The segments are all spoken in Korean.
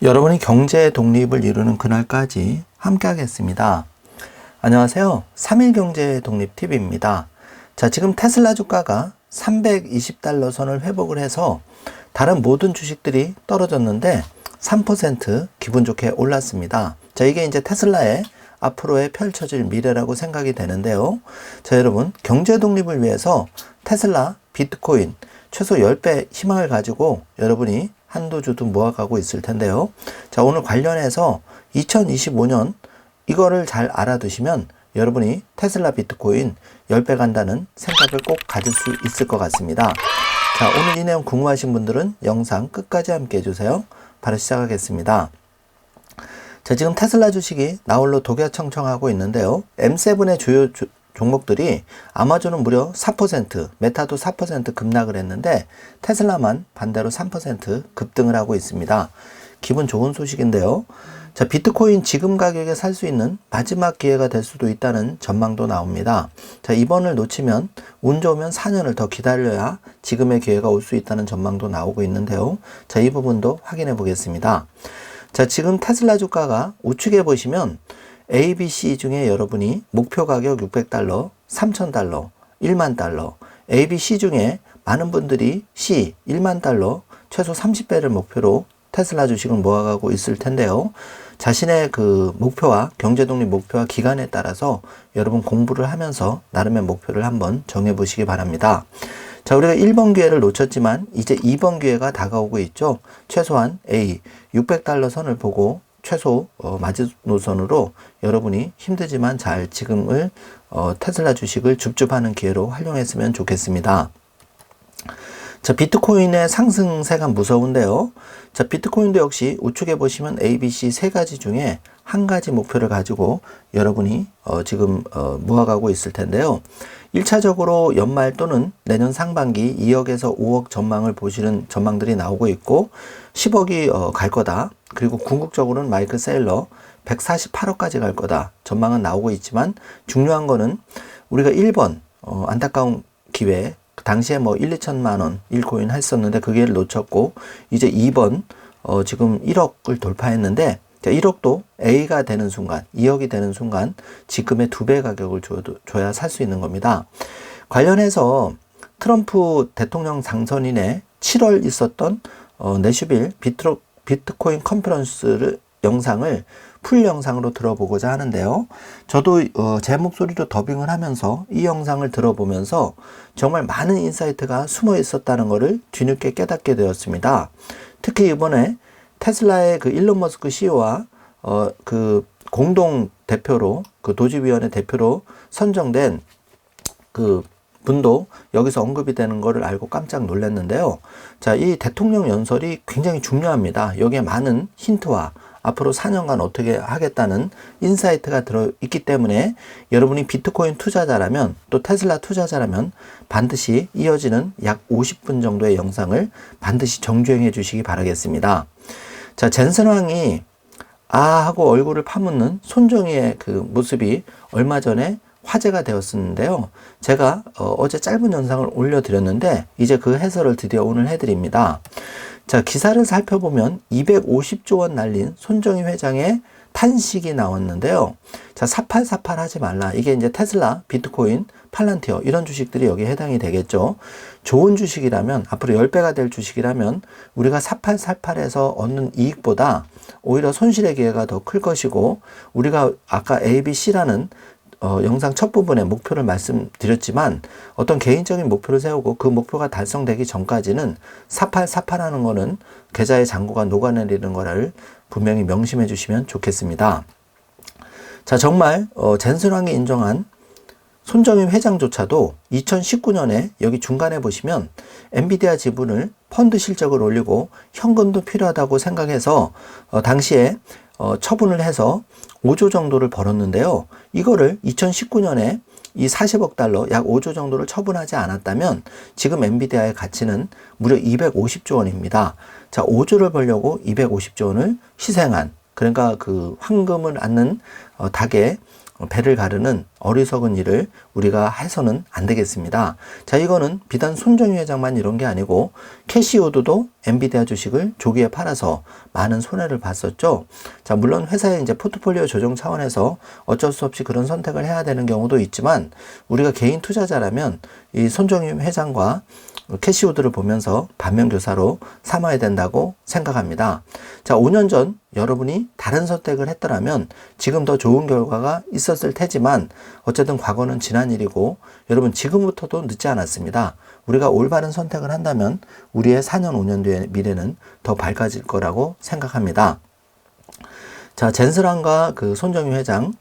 여러분이 경제 독립을 이루는 그날까지 함께 하겠습니다. 안녕하세요. 3일 경제 독립 TV입니다. 자, 지금 테슬라 주가가 $320 선을 회복을 해서 다른 모든 주식들이 떨어졌는데 3% 기분 좋게 올랐습니다. 자, 이게 이제 테슬라의 앞으로의 펼쳐질 미래라고 생각이 되는데요. 자, 여러분, 경제 독립을 위해서 테슬라, 비트코인 최소 10배 희망을 가지고 여러분이 한도 주도 모아가고 있을 텐데요. 자, 오늘 관련해서 2025년 이거를 잘 알아두시면 여러분이 테슬라 비트코인 10배 간다는 생각을 꼭 가질 수 있을 것 같습니다. 자, 오늘 이 내용 궁금하신 분들은 영상 끝까지 함께 해주세요. 바로 시작하겠습니다. 자, 지금 테슬라 주식이 나홀로 독야청청하고 있는데요. M7의 주요 종목들이 아마존은 무려 4%, 메타도 4% 급락을 했는데 테슬라만 반대로 3% 급등을 하고 있습니다. 기분 좋은 소식인데요. 자, 비트코인 지금 가격에 살 수 있는 마지막 기회가 될 수도 있다는 전망도 나옵니다. 자, 이번을 놓치면 운 좋으면 4년을 더 기다려야 지금의 기회가 올 수 있다는 전망도 나오고 있는데요. 자, 이 부분도 확인해 보겠습니다. 자, 지금 테슬라 주가가 우측에 보시면 A, B, C 중에 여러분이 목표 가격 $600, $3,000, $10,000, A, B, C 중에 많은 분들이 C, $10,000, 최소 30배를 목표로 테슬라 주식을 모아가고 있을 텐데요. 자신의 그 목표와 경제독립 목표와 기간에 따라서 여러분 공부를 하면서 나름의 목표를 한번 정해보시기 바랍니다. 자, 우리가 1번 기회를 놓쳤지만 이제 2번 기회가 다가오고 있죠. 최소한 A, $600 선을 보고 최소 마지노선으로 여러분이 힘들지만 잘 지금을 테슬라 주식을 줍줍하는 기회로 활용했으면 좋겠습니다. 자, 비트코인의 상승세가 무서운데요. 자, 비트코인도 역시 우측에 보시면 A, B, C 세 가지 중에 한 가지 목표를 가지고 여러분이 지금 모아가고 있을 텐데요. 1차적으로 연말 또는 내년 상반기 2억에서 5억 전망을 보시는 전망들이 나오고 있고 10억이 갈 거다. 그리고 궁극적으로는 마이클 세일러 148억까지 갈 거다. 전망은 나오고 있지만 중요한 거는 우리가 1번 안타까운 기회, 그 당시에 뭐 1, 2천만 원 1코인 했었는데 그 기회를 놓쳤고 이제 2번 지금 1억을 돌파했는데 1억도 A가 되는 순간, 2억이 되는 순간 지금의 2배 가격을 줘야 살 수 있는 겁니다. 관련해서 트럼프 대통령 당선 이내 7월 있었던 내슈빌 비트코인 컨퍼런스 영상을 풀 영상으로 들어보고자 하는데요. 저도 제 목소리로 더빙을 하면서 이 영상을 들어보면서 정말 많은 인사이트가 숨어 있었다는 것을 뒤늦게 깨닫게 되었습니다. 특히 이번에 테슬라의 그 일론 머스크 CEO와 그 공동 대표로 그 도지위원회 대표로 선정된 그 분도 여기서 언급이 되는 것을 알고 깜짝 놀랐는데요. 자, 이 대통령 연설이 굉장히 중요합니다. 여기에 많은 힌트와 앞으로 4년간 어떻게 하겠다는 인사이트가 들어있기 때문에 여러분이 비트코인 투자자라면 또 테슬라 투자자라면 반드시 이어지는 약 50분 정도의 영상을 반드시 정주행해 주시기 바라겠습니다. 자, 젠슨 왕이 아 하고 얼굴을 파묻는 손정희의 그 모습이 얼마 전에 화제가 되었었는데요. 제가 어제 짧은 영상을 올려드렸는데 이제 그 해설을 드디어 오늘 해드립니다. 자, 기사를 살펴보면 250조 원 날린 손정희 회장의 탄식이 나왔는데요. 자, 4848 하지 말라. 이게 이제 테슬라, 비트코인, 팔란티어 이런 주식들이 여기에 해당이 되겠죠. 좋은 주식이라면 앞으로 10배가 될 주식이라면 우리가 4848에서 얻는 이익보다 오히려 손실의 기회가 더 클 것이고 우리가 아까 A, B, C라는 영상 첫 부분에 목표를 말씀드렸지만 어떤 개인적인 목표를 세우고 그 목표가 달성되기 전까지는 4848 하는 거는 계좌의 잔고가 녹아내리는 거를 분명히 명심해 주시면 좋겠습니다. 자, 정말 젠슨 왕이 인정한 손정희 회장조차도 2019년에 여기 중간에 보시면 엔비디아 지분을 펀드 실적을 올리고 현금도 필요하다고 생각해서 당시에 처분을 해서 5조 정도를 벌었는데요. 이거를 2019년에 이 40억 달러 약 5조 정도를 처분하지 않았다면 지금 엔비디아의 가치는 무려 250조 원입니다. 자, 5조를 벌려고 250조 원을 희생한, 그러니까 그 황금을 안는 닭의 배를 가르는 어리석은 일을 우리가 해서는 안 되겠습니다. 자, 이거는 비단 손정유 회장만 이런 게 아니고 캐시우드도 엔비디아 주식을 조기에 팔아서 많은 손해를 봤었죠. 자, 물론 회사의 이제 포트폴리오 조정 차원에서 어쩔 수 없이 그런 선택을 해야 되는 경우도 있지만 우리가 개인 투자자라면 이 손정유 회장과 캐시우드를 보면서 반면교사로 삼아야 된다고 생각합니다. 자, 5년 전 여러분이 다른 선택을 했더라면 지금 더 좋은 결과가 있었을 테지만 어쨌든 과거는 지난 일이고 여러분 지금부터도 늦지 않았습니다. 우리가 올바른 선택을 한다면 우리의 4년, 5년 뒤의 미래는 더 밝아질 거라고 생각합니다. 자, 젠스랑과 그 손정유 회장,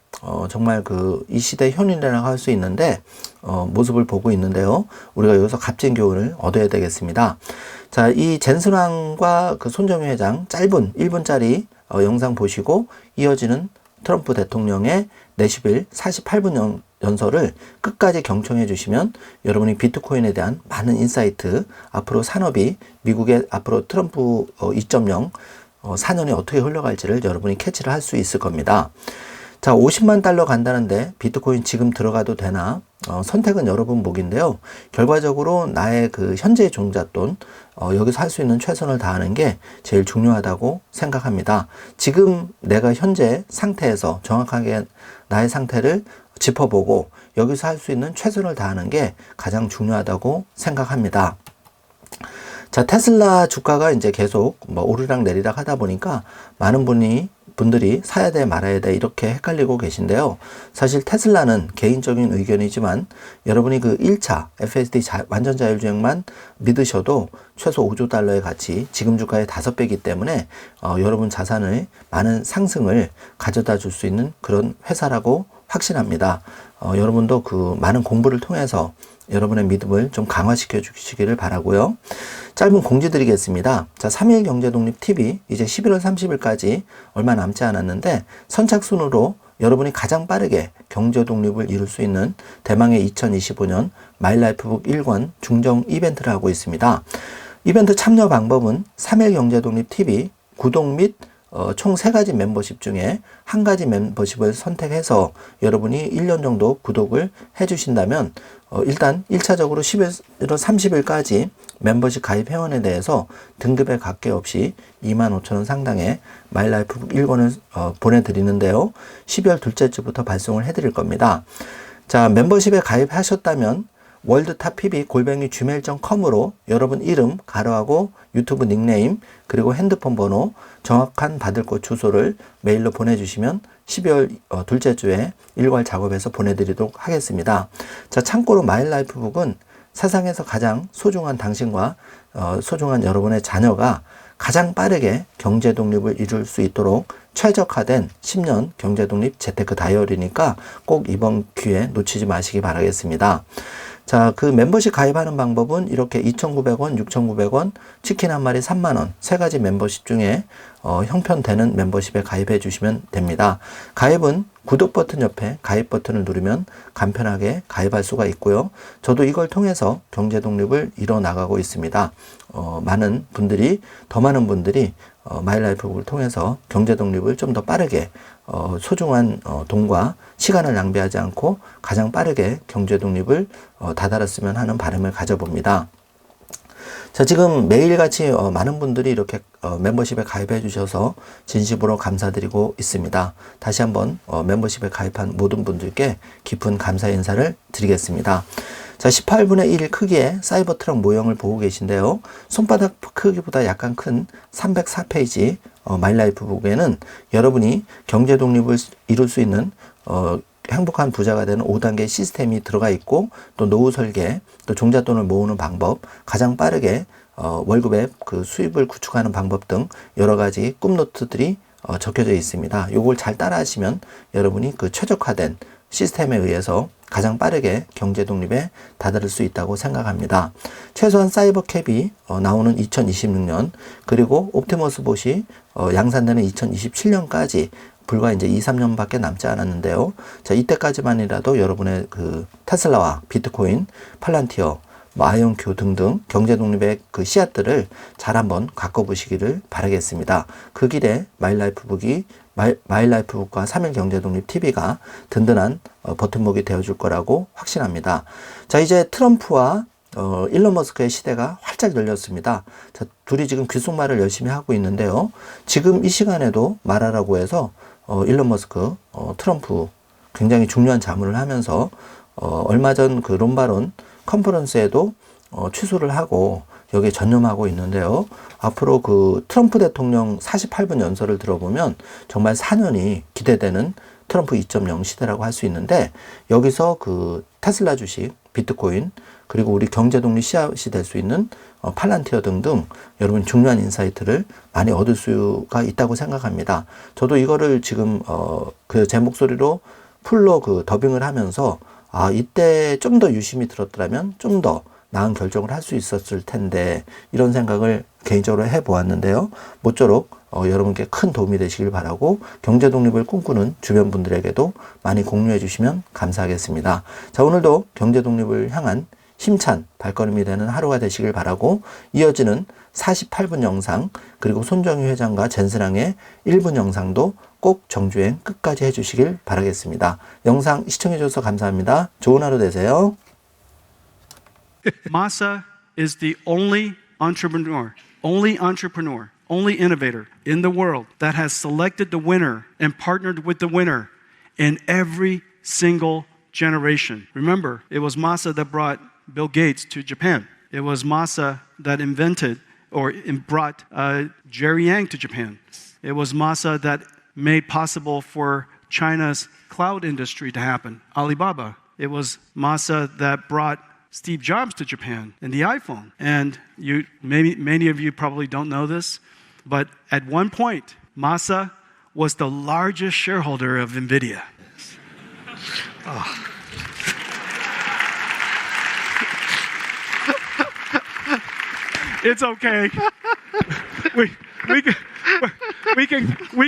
정말 이 시대 현인이라고 할 수 있는데, 모습을 보고 있는데요. 우리가 여기서 값진 교훈을 얻어야 되겠습니다. 자, 이 젠스랑과 그 손정유 회장 짧은 1분짜리 영상 보시고 이어지는 트럼프 대통령의 내시빌 48분 연설을 끝까지 경청해 주시면 여러분이 비트코인에 대한 많은 인사이트, 앞으로 산업이 미국의 앞으로 트럼프 2.0 4년이 어떻게 흘러갈지를 여러분이 캐치를 할 수 있을 겁니다. 자, 50만 달러 간다는데 비트코인 지금 들어가도 되나? 선택은 여러분 몫인데요. 결과적으로 나의 그 현재의 종잣돈, 여기서 할 수 있는 최선을 다하는 게 제일 중요하다고 생각합니다. 지금 내가 현재 상태에서 정확하게 나의 상태를 짚어보고 여기서 할 수 있는 최선을 다하는 게 가장 중요하다고 생각합니다. 자, 테슬라 주가가 이제 계속 오르락 내리락 하다 보니까 많은 분들이 사야 돼 말아야 돼 이렇게 헷갈리고 계신데요. 사실 테슬라는 개인적인 의견이지만 여러분이 그 1차 FSD 완전 자율주행만 믿으셔도 최소 5조 달러의 가치, 지금 주가의 5배이기 때문에 여러분 자산의 많은 상승을 가져다 줄 수 있는 그런 회사라고 확신합니다. 여러분도 그 많은 공부를 통해서 여러분의 믿음을 좀 강화시켜 주시기를 바라고요. 짧은 공지 드리겠습니다. 자, 3일 경제독립 TV 이제 11월 30일까지 얼마 남지 않았는데 선착순으로 여러분이 가장 빠르게 경제독립을 이룰 수 있는 대망의 2025년 마이라이프북 1권 중정 이벤트를 하고 있습니다. 이벤트 참여 방법은 3일 경제독립 TV 구독 및 총 3가지 멤버십 중에 한 가지 멤버십을 선택해서 여러분이 1년 정도 구독을 해주신다면 일단 1차적으로 11월 30일까지 멤버십 가입 회원에 대해서 등급에 관계없이 25,000원 상당의 마이라이프북 1권을 보내드리는데요. 12월 둘째 주부터 발송을 해드릴 겁니다. 자, 멤버십에 가입하셨다면 worldtoptv@gmail.com으로 여러분 이름, 가로하고 유튜브 닉네임, 그리고 핸드폰 번호, 정확한 받을 곳 주소를 메일로 보내주시면 12월 둘째 주에 일괄 작업해서 보내드리도록 하겠습니다. 자, 참고로 마이라이프북은 세상에서 가장 소중한 당신과 소중한 여러분의 자녀가 가장 빠르게 경제 독립을 이룰 수 있도록 최적화된 10년 경제 독립 재테크 다이어리니까 꼭 이번 기회 놓치지 마시기 바라겠습니다. 자, 그 멤버십 가입하는 방법은 이렇게 2,900원, 6,900원, 치킨 한 마리 3만원, 3가지 멤버십 중에 형편되는 멤버십에 가입해 주시면 됩니다. 가입은 구독 버튼 옆에 가입 버튼을 누르면 간편하게 가입할 수가 있고요. 저도 이걸 통해서 경제 독립을 이뤄 나가고 있습니다. 더 많은 분들이 마이라이프북을 통해서 경제 독립을 좀 더 빠르게 소중한 돈과 시간을 낭비하지 않고 가장 빠르게 경제 독립을 다다랐으면 하는 바람을 가져봅니다. 자, 지금 매일같이 많은 분들이 이렇게 멤버십에 가입해 주셔서 진심으로 감사드리고 있습니다. 다시 한번 멤버십에 가입한 모든 분들께 깊은 감사 인사를 드리겠습니다. 자, 18분의 1 크기의 사이버 트럭 모형을 보고 계신데요. 손바닥 크기보다 약간 큰 304페이지 마이라이프북에는 여러분이 경제 독립을 이룰 수 있는 행복한 부자가 되는 5단계 시스템이 들어가 있고, 또 노후 설계, 또 종잣돈을 모으는 방법, 가장 빠르게 월급의 그 수입을 구축하는 방법 등 여러 가지 꿈노트들이 적혀져 있습니다. 요걸 잘 따라 하시면 여러분이 그 최적화된 시스템에 의해서 가장 빠르게 경제 독립에 다다를 수 있다고 생각합니다. 최소한 사이버 캡이 나오는 2026년, 그리고 옵티머스 봇이 양산되는 2027년까지 불과 이제 2, 3년밖에 남지 않았는데요. 자, 이때까지만이라도 여러분의 그 테슬라와 비트코인, 팔란티어, 아이온큐 등등 경제 독립의 그 씨앗들을 잘 한번 가꿔보시기를 바라겠습니다. 그 길에 마이라이프북이 마일라이프북과 3일 경제독립 TV가 든든한 버팀목이 되어줄 거라고 확신합니다. 자, 이제 트럼프와 일론 머스크의 시대가 활짝 열렸습니다. 자, 둘이 지금 귓속말을 열심히 하고 있는데요. 지금 이 시간에도 말하라고 해서 일론 머스크, 트럼프 굉장히 중요한 자문을 하면서 얼마 전 그 론바론 컨퍼런스에도 취소를 하고 여기에 전념하고 있는데요. 앞으로 그 트럼프 대통령 48분 연설을 들어보면 정말 4년이 기대되는 트럼프 2.0 시대라고 할 수 있는데, 여기서 그 테슬라 주식, 비트코인, 그리고 우리 경제 독립 씨앗이 될 수 있는 팔란티어 등등 여러분 중요한 인사이트를 많이 얻을 수가 있다고 생각합니다. 저도 이거를 지금 그 제 목소리로 풀로 그 더빙을 하면서 이때 좀 더 유심히 들었더라면 좀 더 나은 결정을 할 수 있었을 텐데, 이런 생각을 개인적으로 해보았는데요. 모쪼록 여러분께 큰 도움이 되시길 바라고, 경제 독립을 꿈꾸는 주변 분들에게도 많이 공유해 주시면 감사하겠습니다. 자, 오늘도 경제 독립을 향한 힘찬 발걸음이 되는 하루가 되시길 바라고, 이어지는 48분 영상, 그리고 손정희 회장과 젠스랑의 1분 영상도 꼭 정주행 끝까지 해주시길 바라겠습니다. 영상 시청해 주셔서 감사합니다. 좋은 하루 되세요. Masa is the only entrepreneur, only innovator in the world that has selected the winner and partnered with the winner in every single generation. Remember, it was Masa that brought Bill Gates to Japan. It was Masa that invented or brought Jerry Yang to Japan. It was Masa that made possible for China's cloud industry to happen, Alibaba. It was Masa that brought Steve Jobs to Japan and the iPhone. And many of you probably don't know this, but at one point, Masa was the largest shareholder of NVIDIA. It's okay. We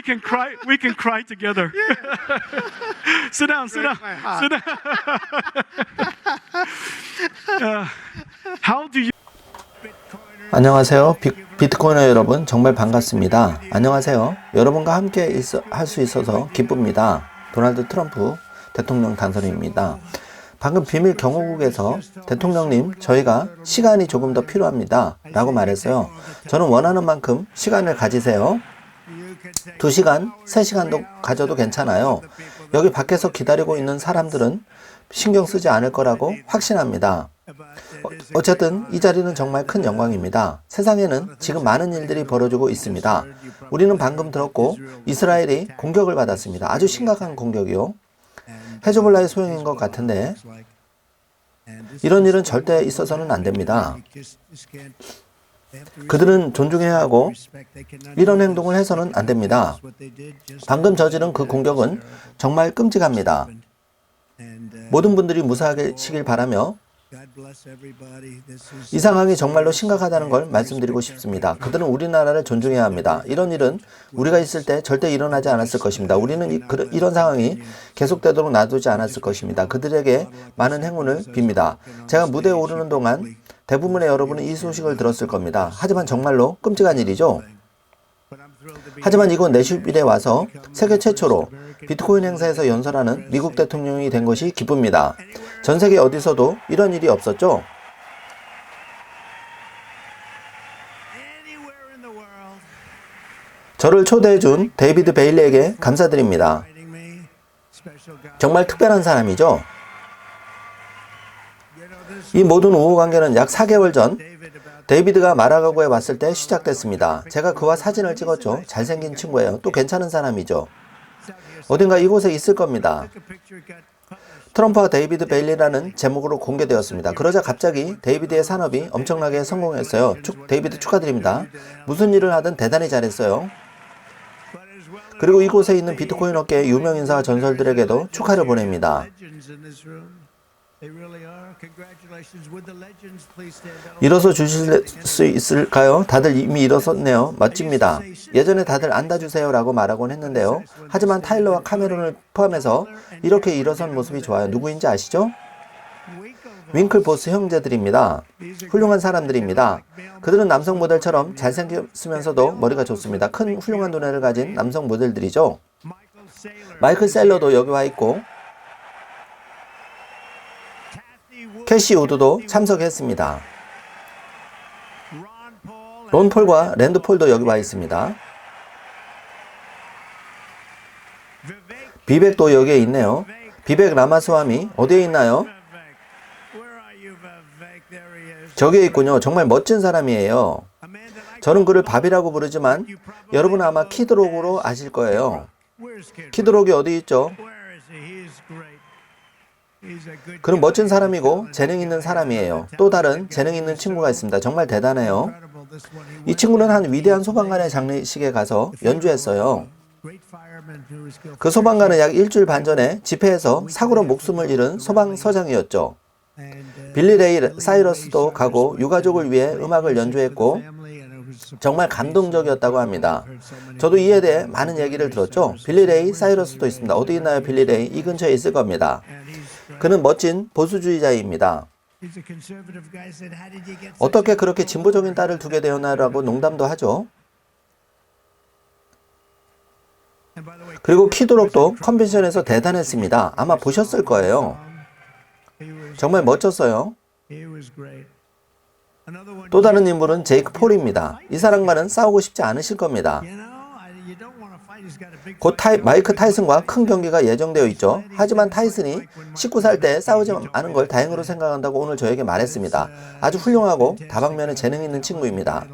can cry together. Sit down. How do you? 안녕하세요. 비트코이너 여러분, 정말 반갑습니다. 안녕하세요. 여러분과 함께 할 수 있어서 기쁩니다. 도널드 트럼프 대통령 당선인입니다. 방금 비밀 경호국에서 대통령님, 저희가 시간이 조금 더 필요합니다 라고 말했어요. 저는 원하는 만큼 시간을 가지세요. 2시간, 3시간도 가져도 괜찮아요. 여기 밖에서 기다리고 있는 사람들은 신경 쓰지 않을 거라고 확신합니다. 어쨌든 이 자리는 정말 큰 영광입니다. 세상에는 지금 많은 일들이 벌어지고 있습니다. 우리는 방금 들었고, 이스라엘이 공격을 받았습니다. 아주 심각한 공격이요. 헤즈볼라의 소행인 것 같은데, 이런 일은 절대 있어서는 안 됩니다. 그들은 존중해야 하고 이런 행동을 해서는 안 됩니다. 방금 저지른 그 공격은 정말 끔찍합니다. 모든 분들이 무사하시길 바라며 이 상황이 정말로 심각하다는 걸 말씀드리고 싶습니다. 그들은 우리나라를 존중해야 합니다. 이런 일은 우리가 있을 때 절대 일어나지 않았을 것입니다. 우리는 이런 상황이 계속되도록 놔두지 않았을 것입니다. 그들에게 많은 행운을 빕니다. 제가 무대에 오르는 동안 대부분의 여러분은 이 소식을 들었을 겁니다. 하지만 정말로 끔찍한 일이죠. 하지만 이곳 내슈빌에 와서 세계 최초로 비트코인 행사에서 연설하는 미국 대통령이 된 것이 기쁩니다. 전 세계 어디서도 이런 일이 없었죠? 저를 초대해준 데이비드 베일리에게 감사드립니다. 정말 특별한 사람이죠? 이 모든 우호관계는 약 4개월 전 데이비드가 마라가고에 왔을 때 시작됐습니다. 제가 그와 사진을 찍었죠. 잘생긴 친구예요. 또 괜찮은 사람이죠. 어딘가 이곳에 있을 겁니다. 트럼프와 데이비드 베일리라는 제목으로 공개되었습니다. 그러자 갑자기 데이비드의 산업이 엄청나게 성공했어요. 데이비드 축하드립니다. 무슨 일을 하든 대단히 잘했어요. 그리고 이곳에 있는 비트코인 업계의 유명 인사와 전설들에게도 축하를 보냅니다. 일어서 주실 수 있을까요? 다들 이미 일어섰네요. 멋집니다. 예전에 다들 앉아주세요 라고 말하곤 했는데요. 하지만 타일러와 카메론을 포함해서 이렇게 일어선 모습이 좋아요. 누구인지 아시죠? 윙클보스 형제들입니다. 훌륭한 사람들입니다. 그들은 남성 모델처럼 잘생겼으면서도 머리가 좋습니다. 큰 훌륭한 두뇌를 가진 남성 모델들이죠. 마이클 셀러도 여기 와 있고 캐시 우드도 참석했습니다. 론 폴과 랜드 폴도 여기 와 있습니다. 비백도 여기에 있네요. 비백 라마스와미 어디에 있나요? 저기에 있군요. 정말 멋진 사람이에요. 저는 그를 밥이라고 부르지만 여러분은 아마 키드록으로 아실 거예요. 키드록이 어디 있죠? 그는 멋진 사람이고 재능 있는 사람이에요. 또 다른 재능 있는 친구가 있습니다. 정말 대단해요. 이 친구는 한 위대한 소방관의 장례식에 가서 연주했어요. 그 소방관은 약 일주일 반 전에 집회에서 사고로 목숨을 잃은 소방서장이었죠. 빌리 레이 사이러스도 가고 유가족을 위해 음악을 연주했고 정말 감동적이었다고 합니다. 저도 이에 대해 많은 얘기를 들었죠. 빌리 레이 사이러스도 있습니다. 어디 있나요, 빌리 레이? 이 근처에 있을 겁니다. 그는 멋진 보수주의자입니다. 어떻게 그렇게 진보적인 딸을 두게 되었나라고 농담도 하죠. 그리고 키드록도 컨벤션에서 대단했습니다. 아마 보셨을 거예요. 정말 멋졌어요. 또 다른 인물은 제이크 폴입니다. 이 사람과는 싸우고 싶지 않으실 겁니다. 곧 마이크 타이슨과 큰 경기가 예정되어 있죠. 하지만 타이슨이 19살 때 싸우지 않은 걸 다행으로 생각한다고 오늘 저에게 말했습니다. 아주 훌륭하고 다방면에 재능 있는 친구입니다.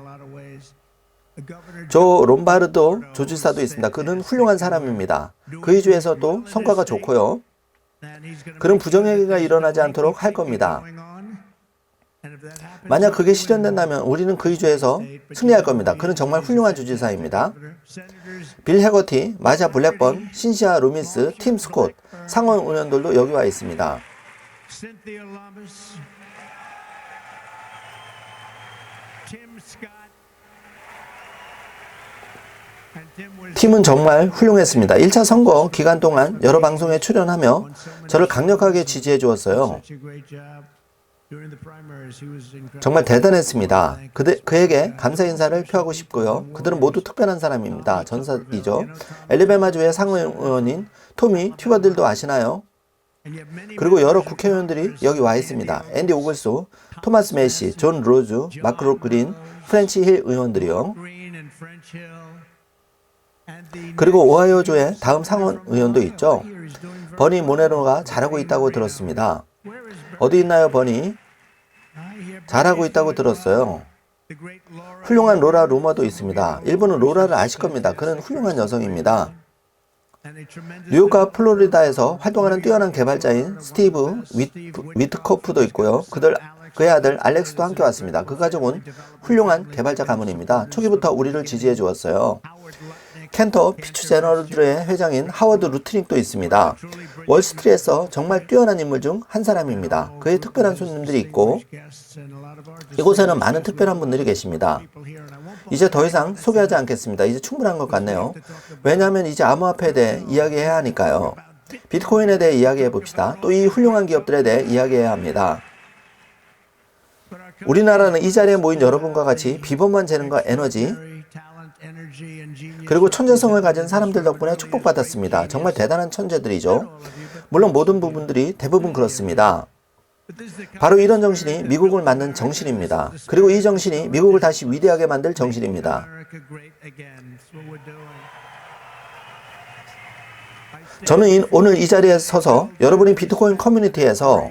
조 롬바르도 조지사도 있습니다. 그는 훌륭한 사람입니다. 그의 주에서도 성과가 좋고요. 그는 부정행위가 일어나지 않도록 할 겁니다. 만약 그게 실현된다면 우리는 그의 주에서 승리할 겁니다. 그는 정말 훌륭한 주지사입니다. 빌 해거티, 마샤 블랙번, 신시아 루미스, 팀 스콧, 상원 의원들도 여기 와 있습니다. 팀은 정말 훌륭했습니다. 1차 선거 기간 동안 여러 방송에 출연하며 저를 강력하게 지지해 주었어요. 정말 대단했습니다. 그에게 감사 인사를 표하고 싶고요. 그들은 모두 특별한 사람입니다. 전사이죠. 엘리베마주의 상원의원인 토미 튜버들도 아시나요? 그리고 여러 국회의원들이 여기 와 있습니다. 앤디 오글스, 토마스 메시, 존 로즈, 마크 그린, 프렌치 힐 의원들이요. 그리고 오하이오주의 다음 상원 의원도 있죠. 버니 모네로가 잘하고 있다고 들었습니다. 어디 있나요, 버니? 잘하고 있다고 들었어요. 훌륭한 로라 루머도 있습니다. 일본은 로라를 아실 겁니다. 그는 훌륭한 여성입니다. 뉴욕과 플로리다에서 활동하는 뛰어난 개발자인 스티브 위트코프도 있고요. 그의 아들 알렉스도 함께 왔습니다. 그 가족은 훌륭한 개발자 가문입니다. 초기부터 우리를 지지해 주었어요. 켄터 피츠제너럴들의 회장인 하워드 루트닉도 있습니다. 월스트리트에서 정말 뛰어난 인물 중 한 사람입니다. 그의 특별한 손님들이 있고 이곳에는 많은 특별한 분들이 계십니다. 이제 더 이상 소개하지 않겠습니다. 이제 충분한 것 같네요. 왜냐하면 이제 암호화폐에 대해 이야기해야 하니까요. 비트코인에 대해 이야기해 봅시다. 또 이 훌륭한 기업들에 대해 이야기해야 합니다. 우리나라는 이 자리에 모인 여러분과 같이 비범한 재능과 에너지 그리고 천재성을 가진 사람들 덕분에 축복받았습니다. 정말 대단한 천재들이죠. 물론 모든 부분들이 대부분 그렇습니다. 바로 이런 정신이 미국을 만든 정신입니다. 그리고 이 정신이 미국을 다시 위대하게 만들 정신입니다. 저는 오늘 이 자리에 서서 여러분이 비트코인 커뮤니티에서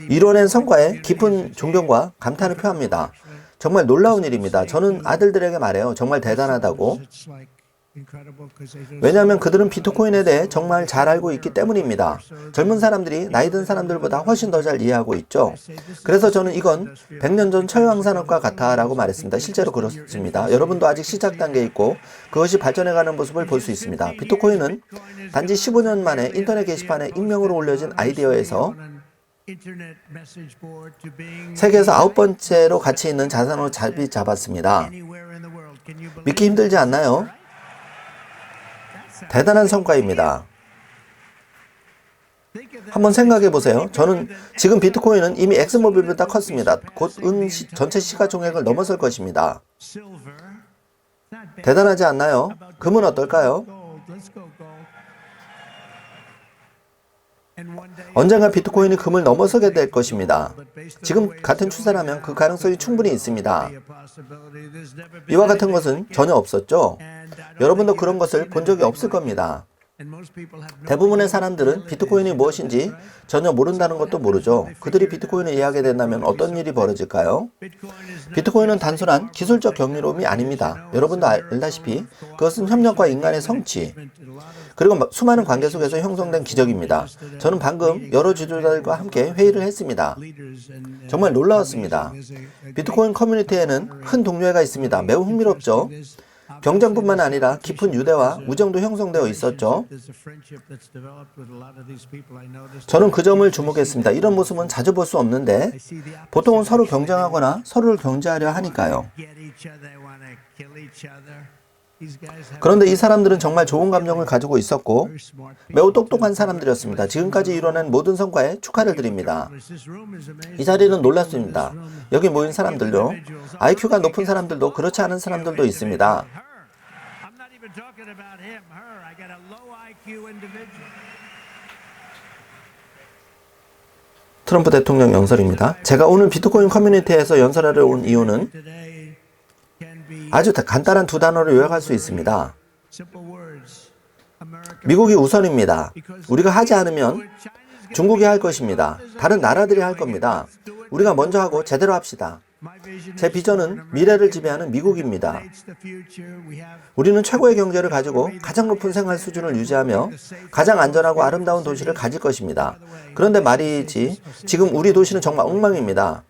이뤄낸 성과에 깊은 존경과 감탄을 표합니다. 정말 놀라운 일입니다. 저는 아들들에게 말해요. 정말 대단하다고. 왜냐하면 그들은 비트코인에 대해 정말 잘 알고 있기 때문입니다. 젊은 사람들이 나이 든 사람들보다 훨씬 더 잘 이해하고 있죠. 그래서 저는 이건 100년 전 철왕산업과 같아 라고 말했습니다. 실제로 그렇습니다. 여러분도 아직 시작 단계에 있고 그것이 발전해가는 모습을 볼 수 있습니다. 비트코인은 단지 15년 만에 인터넷 게시판에 익명으로 올려진 아이디어에서 세계에서 9번째로 가치 있는 자산으로 자리 잡았습니다. 믿기 힘들지 않나요? 대단한 성과입니다. 한번 생각해 보세요. 저는 지금 비트코인은 이미 엑스모빌보다 컸습니다. 곧 전체 시가총액을 넘어설 것입니다. 대단하지 않나요? 금은 어떨까요? 언젠가 비트코인이 금을 넘어서게 될 것입니다. 지금 같은 추세라면 그 가능성이 충분히 있습니다. 이와 같은 것은 전혀 없었죠. 여러분도 그런 것을 본 적이 없을 겁니다. 대부분의 사람들은 비트코인이 무엇인지 전혀 모른다는 것도 모르죠. 그들이 비트코인을 이해하게 된다면 어떤 일이 벌어질까요? 비트코인은 단순한 기술적 경이로움이 아닙니다. 여러분도 알다시피 그것은 협력과 인간의 성취, 그리고 수많은 관계 속에서 형성된 기적입니다. 저는 방금 여러 지도자들과 함께 회의를 했습니다. 정말 놀라웠습니다. 비트코인 커뮤니티에는 큰 동료애가 있습니다. 매우 흥미롭죠? 경쟁뿐만 아니라 깊은 유대와 우정도 형성되어 있었죠. 저는 그 점을 주목했습니다. 이런 모습은 자주 볼 수 없는데 보통은 서로 경쟁하거나 서로를 견제하려 하니까요. 그런데 이 사람들은 정말 좋은 감정을 가지고 있었고 매우 똑똑한 사람들이었습니다. 지금까지 이뤄낸 모든 성과에 축하를 드립니다. 이 자리는 놀랍습니다. 여기 모인 사람들도 IQ가 높은 사람들도 그렇지 않은 사람들도 있습니다. 트럼프 대통령 연설입니다. 제가 오늘 비트코인 커뮤니티에서 연설하러 온 이유는 아주 간단한 두 단어로 요약할 수 있습니다. 미국이 우선입니다. 우리가 하지 않으면 중국이 할 것입니다. 다른 나라들이 할 겁니다. 우리가 먼저 하고 제대로 합시다. 제 비전은 미래를 지배하는 미국입니다. 우리는 최고의 경제를 가지고 가장 높은 생활 수준을 유지하며 가장 안전하고 아름다운 도시를 가질 것입니다. 그런데 말이지, 지금 우리 도시는 정말 엉망입니다.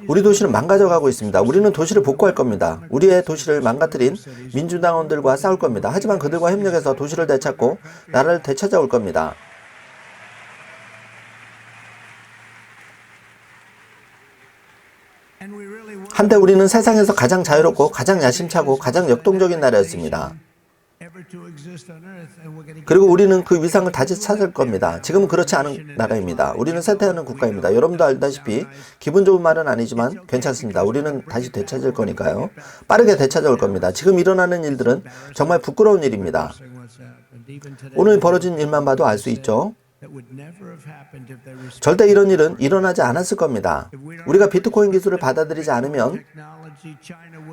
우리 도시는 망가져가고 있습니다. 우리는 도시를 복구할 겁니다. 우리의 도시를 망가뜨린 민주당원들과 싸울 겁니다. 하지만 그들과 협력해서 도시를 되찾고 나라를 되찾아올 겁니다. 한때 우리는 세상에서 가장 자유롭고 가장 야심차고 가장 역동적인 나라였습니다. 그리고 우리는 그 위상을 다시 찾을 겁니다. 지금은 그렇지 않은 나라입니다. 우리는 쇠퇴하는 국가입니다. 여러분도 알다시피 기분 좋은 말은 아니지만 괜찮습니다. 우리는 다시 되찾을 거니까요. 빠르게 되찾아올 겁니다. 지금 일어나는 일들은 정말 부끄러운 일입니다. 오늘 벌어진 일만 봐도 알 수 있죠. 절대 이런 일은 일어나지 않았을 겁니다. 우리가 비트코인 기술을 받아들이지 않으면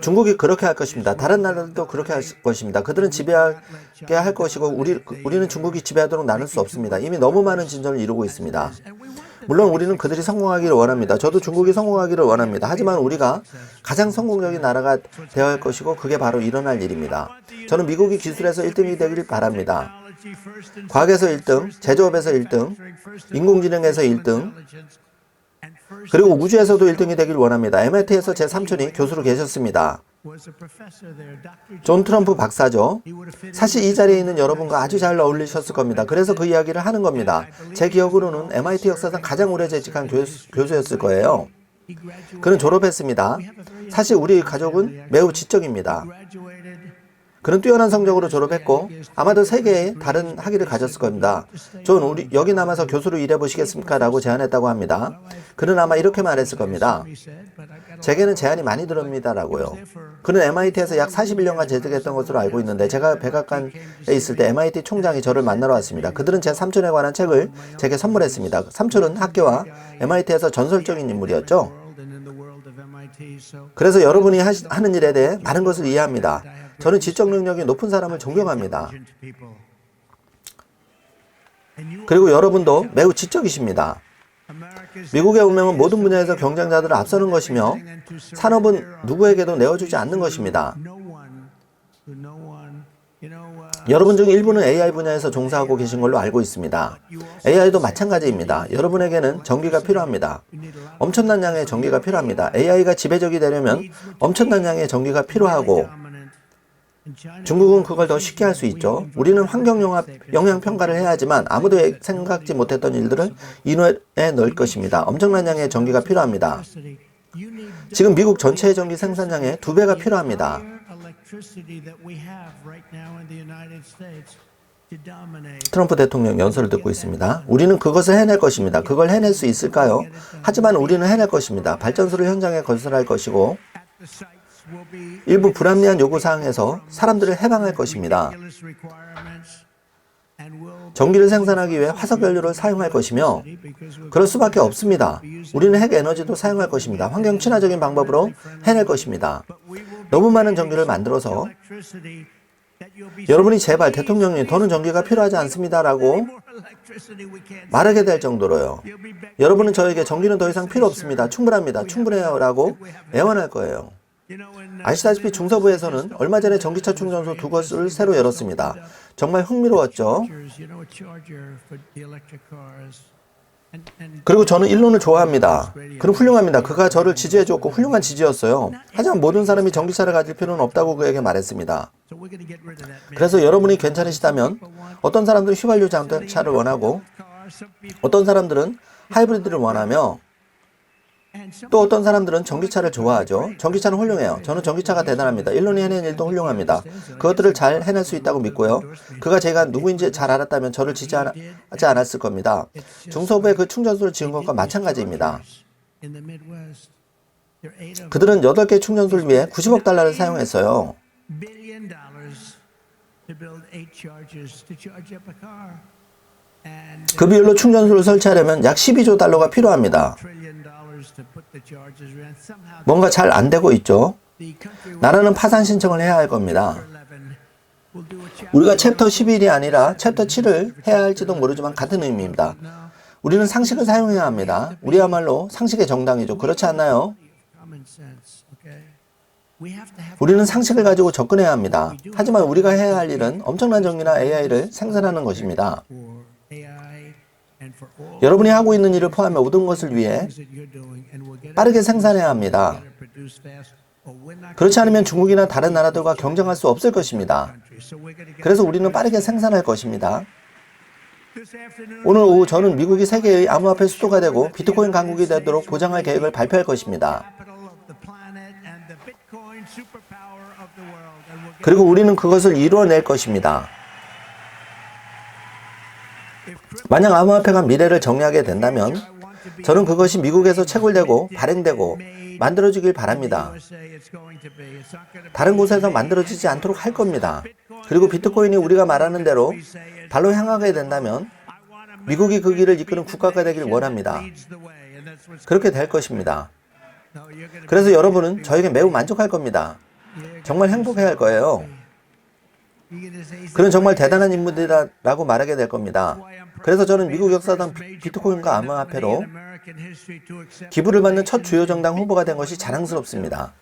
중국이 그렇게 할 것입니다. 다른 나라들도 그렇게 할 것입니다. 그들은 지배하게 할 것이고 우리는 중국이 지배하도록 나눌 수 없습니다. 이미 너무 많은 진전을 이루고 있습니다. 물론 우리는 그들이 성공하기를 원합니다. 저도 중국이 성공하기를 원합니다. 하지만 우리가 가장 성공적인 나라가 되어야 할 것이고 그게 바로 일어날 일입니다. 저는 미국이 기술에서 1등이 되길 바랍니다. 과학에서 1등, 제조업에서 1등, 인공지능에서 1등, 그리고 우주에서도 1등이 되길 원합니다. MIT에서 제 삼촌이 교수로 계셨습니다. 존 트럼프 박사죠. 사실 이 자리에 있는 여러분과 아주 잘 어울리셨을 겁니다. 그래서 그 이야기를 하는 겁니다. 제 기억으로는 MIT 역사상 가장 오래 재직한 교수였을 거예요. 그는 졸업했습니다. 사실 우리 가족은 매우 지적입니다. 그는 뛰어난 성적으로 졸업했고 아마도 세계에 다른 학위를 가졌을 겁니다. 존, 우리 여기 남아서 교수로 일해보시겠습니까? 라고 제안했다고 합니다. 그는 아마 이렇게 말했을 겁니다. 제게는 제안이 많이 들어옵니다. 라고요. 그는 MIT에서 약 41년간 재직했던 것으로 알고 있는데 제가 백악관에 있을 때 MIT 총장이 저를 만나러 왔습니다. 그들은 제 삼촌에 관한 책을 제게 선물했습니다. 삼촌은 학교와 MIT에서 전설적인 인물이었죠. 그래서 여러분이 하는 일에 대해 많은 것을 이해합니다. 저는 지적 능력이 높은 사람을 존경합니다. 그리고 여러분도 매우 지적이십니다. 미국의 운명은 모든 분야에서 경쟁자들을 앞서는 것이며 산업은 누구에게도 내어주지 않는 것입니다. 여러분 중 일부는 AI 분야에서 종사하고 계신 걸로 알고 있습니다. AI도 마찬가지입니다. 여러분에게는 전기가 필요합니다. 엄청난 양의 전기가 필요합니다. AI가 지배적이 되려면 엄청난 양의 전기가 필요하고 중국은 그걸 더 쉽게 할 수 있죠. 우리는 환경 영향 평가를 해야 하지만 아무도 생각지 못했던 일들을 인후에 넣을 것입니다. 엄청난 양의 전기가 필요합니다. 지금 미국 전체의 전기 생산량의 2배가 필요합니다. 트럼프 대통령 연설을 듣고 있습니다. 우리는 그것을 해낼 것입니다. 그걸 해낼 수 있을까요? 하지만 우리는 해낼 것입니다. 발전소를 현장에 건설할 것이고 일부 불합리한 요구사항에서 사람들을 해방할 것입니다. 전기를 생산하기 위해 화석 연료를 사용할 것이며 그럴 수밖에 없습니다. 우리는 핵 에너지도 사용할 것입니다. 환경 친화적인 방법으로 해낼 것입니다. 너무 많은 전기를 만들어서 여러분이 제발 대통령님 더는 전기가 필요하지 않습니다라고 말하게 될 정도로요. 여러분은 저에게 전기는 더 이상 필요 없습니다. 충분합니다. 충분해요 라고 애원할 거예요. 아시다시피 중서부에서는 얼마 전에 전기차 충전소 2곳을 새로 열었습니다. 정말 흥미로웠죠. 그리고 저는 일론을 좋아합니다. 그는 훌륭합니다. 그가 저를 지지해줬고 훌륭한 지지였어요. 하지만 모든 사람이 전기차를 가질 필요는 없다고 그에게 말했습니다. 그래서 여러분이 괜찮으시다면 어떤 사람들은 휘발유 자동차를 원하고 어떤 사람들은 하이브리드를 원하며 또 어떤 사람들은 전기차를 좋아하죠. 전기차는 훌륭해요. 저는 전기차가 대단합니다. 일론이 해낸 일도 훌륭합니다. 그것들을 잘 해낼 수 있다고 믿고요. 그가 제가 누구인지 잘 알았다면 저를 지지하지 않았을 겁니다. 중서부에 그 충전소를 지은 것과 마찬가지입니다. 그들은 8개 충전소를 위해 90억 달러를 사용했어요. 그 비율로 충전소를 설치하려면 약 12조 달러가 필요합니다. 뭔가 잘 안 되고 있죠. 나라는 파산 신청을 해야 할 겁니다. 우리가 챕터 11이 아니라 챕터 7을 해야 할지도 모르지만 같은 의미입니다. 우리는 상식을 사용해야 합니다. 우리야말로 상식의 정당이죠. 그렇지 않나요? 우리는 상식을 가지고 접근해야 합니다. 하지만 우리가 해야 할 일은 엄청난 전기나 AI를 생산하는 것입니다. 여러분이 하고 있는 일을 포함해 모든 것을 위해 빠르게 생산해야 합니다. 그렇지 않으면 중국이나 다른 나라들과 경쟁할 수 없을 것입니다. 그래서 우리는 빠르게 생산할 것입니다. 오늘 오후 저는 미국이 세계의 암호화폐 수도가 되고 비트코인 강국이 되도록 보장할 계획을 발표할 것입니다. 그리고 우리는 그것을 이루어낼 것입니다. 만약 암호화폐가 미래를 정리하게 된다면 저는 그것이 미국에서 채굴되고 발행되고 만들어지길 바랍니다. 다른 곳에서 만들어지지 않도록 할 겁니다. 그리고 비트코인이 우리가 말하는 대로 달로 향하게 된다면 미국이 그 길을 이끄는 국가가 되길 원합니다. 그렇게 될 것입니다. 그래서 여러분은 저에게 매우 만족할 겁니다. 정말 행복해야 할 거예요. 그는 정말 대단한 인물이라고 말하게 될 겁니다. 그래서 저는 미국 역사상 비트코인과 암호화폐로 기부를 받는 첫 주요 정당 후보가 된 것이 자랑스럽습니다.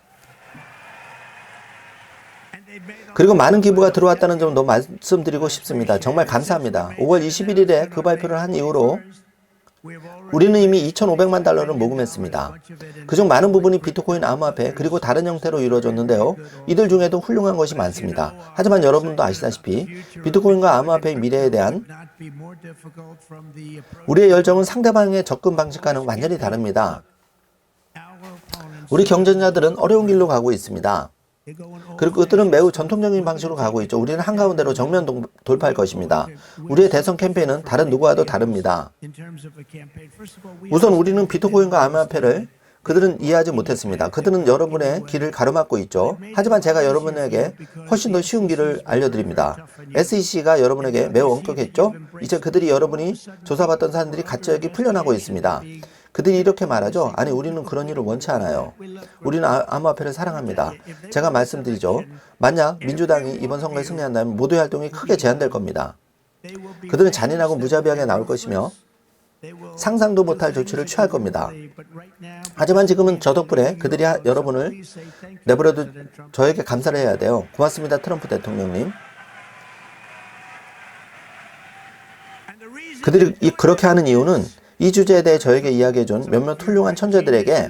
그리고 많은 기부가 들어왔다는 점도 말씀드리고 싶습니다. 정말 감사합니다. 5월 21일에 그 발표를 한 이후로 우리는 이미 2,500만 달러를 모금했습니다. 그중 많은 부분이 비트코인 암호화폐 그리고 다른 형태로 이루어졌는데요. 이들 중에도 훌륭한 것이 많습니다. 하지만 여러분도 아시다시피 비트코인과 암호화폐의 미래에 대한 우리의 열정은 상대방의 접근 방식과는 완전히 다릅니다. 우리 경쟁자들은 어려운 길로 가고 있습니다. 그리고 그들은 매우 전통적인 방식으로 가고 있죠. 우리는 한가운데로 정면 돌파할 것입니다. 우리의 대선 캠페인은 다른 누구와도 다릅니다. 우선 우리는 비트코인과 암호화폐를 그들은 이해하지 못했습니다. 그들은 여러분의 길을 가로막고 있죠. 하지만 제가 여러분에게 훨씬 더 쉬운 길을 알려드립니다. SEC가 여러분에게 매우 엄격했죠. 이제 그들이 여러분이 조사받던 사람들이 갑자기 풀려나고 있습니다. 그들이 이렇게 말하죠. 아니, 우리는 그런 일을 원치 않아요. 우리는 암호화폐를 사랑합니다. 제가 말씀드리죠. 만약 민주당이 이번 선거에 승리한다면 모두의 활동이 크게 제한될 겁니다. 그들은 잔인하고 무자비하게 나올 것이며 상상도 못할 조치를 취할 겁니다. 하지만 지금은 저 덕분에 그들이 여러분을 내버려도 저에게 감사를 해야 돼요. 고맙습니다, 트럼프 대통령님. 그들이 그렇게 하는 이유는 이 주제에 대해 저에게 이야기해준 몇몇 훌륭한 천재들에게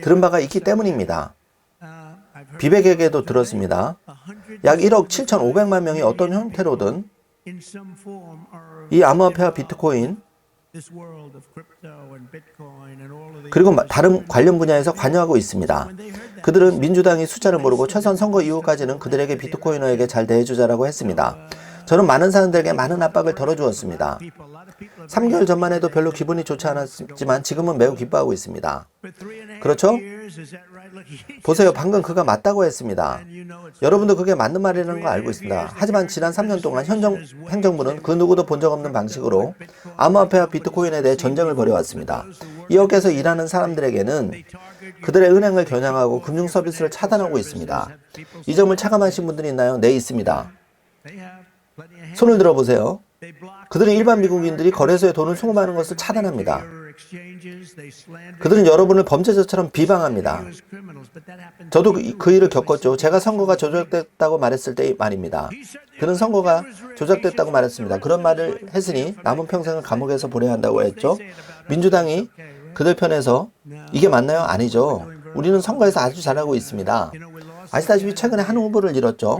들은 바가 있기 때문입니다. 비백에게도 들었습니다. 약 1억 7,500만 명이 어떤 형태로든 이 암호화폐와 비트코인 그리고 다른 관련 분야에서 관여하고 있습니다. 그들은 민주당이 숫자를 모르고 최소한 선거 이후까지는 그들에게 비트코이너에게 잘 대해주자라고 했습니다. 저는 많은 사람들에게 많은 압박을 덜어주었습니다. 3개월 전만 해도 별로 기분이 좋지 않았지만 지금은 매우 기뻐하고 있습니다. 그렇죠? 보세요. 방금 그가 맞다고 했습니다. 여러분도 그게 맞는 말이라는 거 알고 있습니다. 하지만 지난 3년 동안 행정부는 그 누구도 본 적 없는 방식으로 암호화폐와 비트코인에 대해 전쟁을 벌여왔습니다. 이 업계에서 일하는 사람들에게는 그들의 은행을 겨냥하고 금융 서비스를 차단하고 있습니다. 이 점을 체감하신 분들이 있나요? 네, 있습니다. 손을 들어보세요. 그들은 일반 미국인들이 거래소에 돈을 송금하는 것을 차단합니다. 그들은 여러분을 범죄자처럼 비방합니다. 저도 그 일을 겪었죠. 제가 선거가 조작됐다고 말했을 때 말입니다. 그는 선거가 조작됐다고 말했습니다. 그런 말을 했으니 남은 평생을 감옥에서 보내야 한다고 했죠. 민주당이 그들 편에서 이게 맞나요? 아니죠. 우리는 선거에서 아주 잘하고 있습니다. 아시다시피 최근에 한 후보를 잃었죠.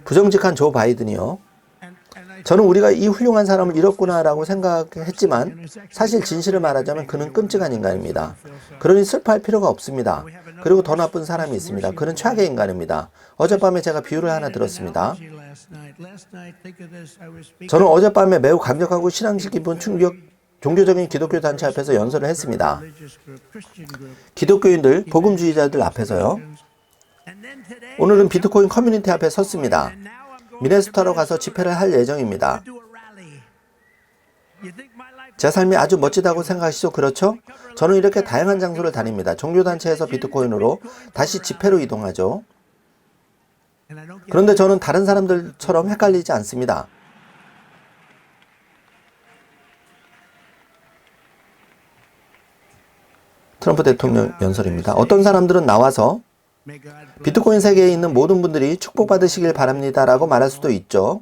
부정직한 조 바이든이요. 저는 우리가 이 훌륭한 사람을 잃었구나라고 생각했지만 사실 진실을 말하자면 그는 끔찍한 인간입니다. 그러니 슬퍼할 필요가 없습니다. 그리고 더 나쁜 사람이 있습니다. 그는 최악의 인간입니다. 어젯밤에 제가 비유를 하나 들었습니다. 저는 어젯밤에 매우 강력하고 신앙식 깊은 종교적인 기독교 단체 앞에서 연설을 했습니다. 기독교인들, 복음주의자들 앞에서요. 오늘은 비트코인 커뮤니티 앞에 섰습니다. 미네소타로 가서 집회를 할 예정입니다. 제 삶이 아주 멋지다고 생각하시죠? 그렇죠? 저는 이렇게 다양한 장소를 다닙니다. 종교단체에서 비트코인으로 다시 집회로 이동하죠. 그런데 저는 다른 사람들처럼 헷갈리지 않습니다. 트럼프 대통령 연설입니다. 어떤 사람들은 나와서 비트코인 세계에 있는 모든 분들이 축복받으시길 바랍니다 라고 말할 수도 있죠.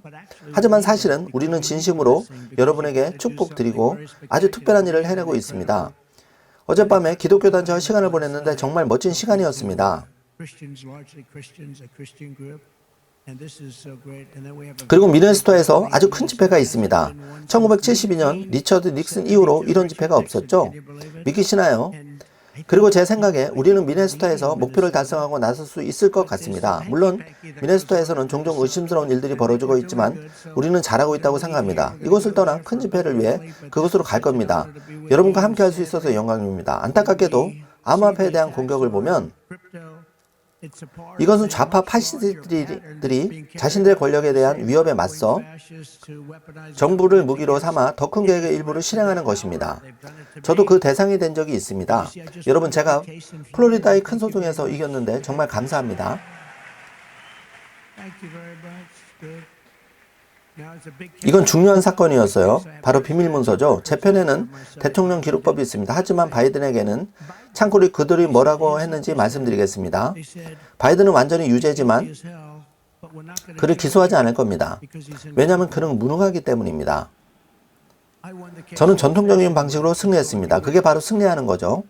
하지만 사실은 우리는 진심으로 여러분에게 축복드리고 아주 특별한 일을 해내고 있습니다. 어젯밤에 기독교 단체와 시간을 보냈는데 정말 멋진 시간이었습니다. 그리고 미네소타에서 아주 큰 집회가 있습니다. 1972년 리처드 닉슨 이후로 이런 집회가 없었죠. 믿기시나요? 그리고 제 생각에 우리는 미네소타에서 목표를 달성하고 나설 수 있을 것 같습니다. 물론 미네소타에서는 종종 의심스러운 일들이 벌어지고 있지만 우리는 잘하고 있다고 생각합니다. 이곳을 떠나 큰 집회를 위해 그곳으로 갈 겁니다. 여러분과 함께 할 수 있어서 영광입니다. 안타깝게도 암호화폐에 대한 공격을 보면 이것은 좌파 파시스트들이 자신들의 권력에 대한 위협에 맞서 정부를 무기로 삼아 더 큰 계획의 일부를 실행하는 것입니다. 저도 그 대상이 된 적이 있습니다. 여러분, 제가 플로리다의 큰 소송에서 이겼는데 정말 감사합니다. 이건 중요한 사건이었어요. 바로 비밀문서죠. 제 편에는 대통령 기록법이 있습니다. 하지만 바이든에게는 참고로 그들이 뭐라고 했는지 말씀드리겠습니다. 바이든은 완전히 유죄지만 그를 기소하지 않을 겁니다. 왜냐하면 그는 무능하기 때문입니다. 저는 전통적인 방식으로 승리했습니다. 그게 바로 승리하는 거죠.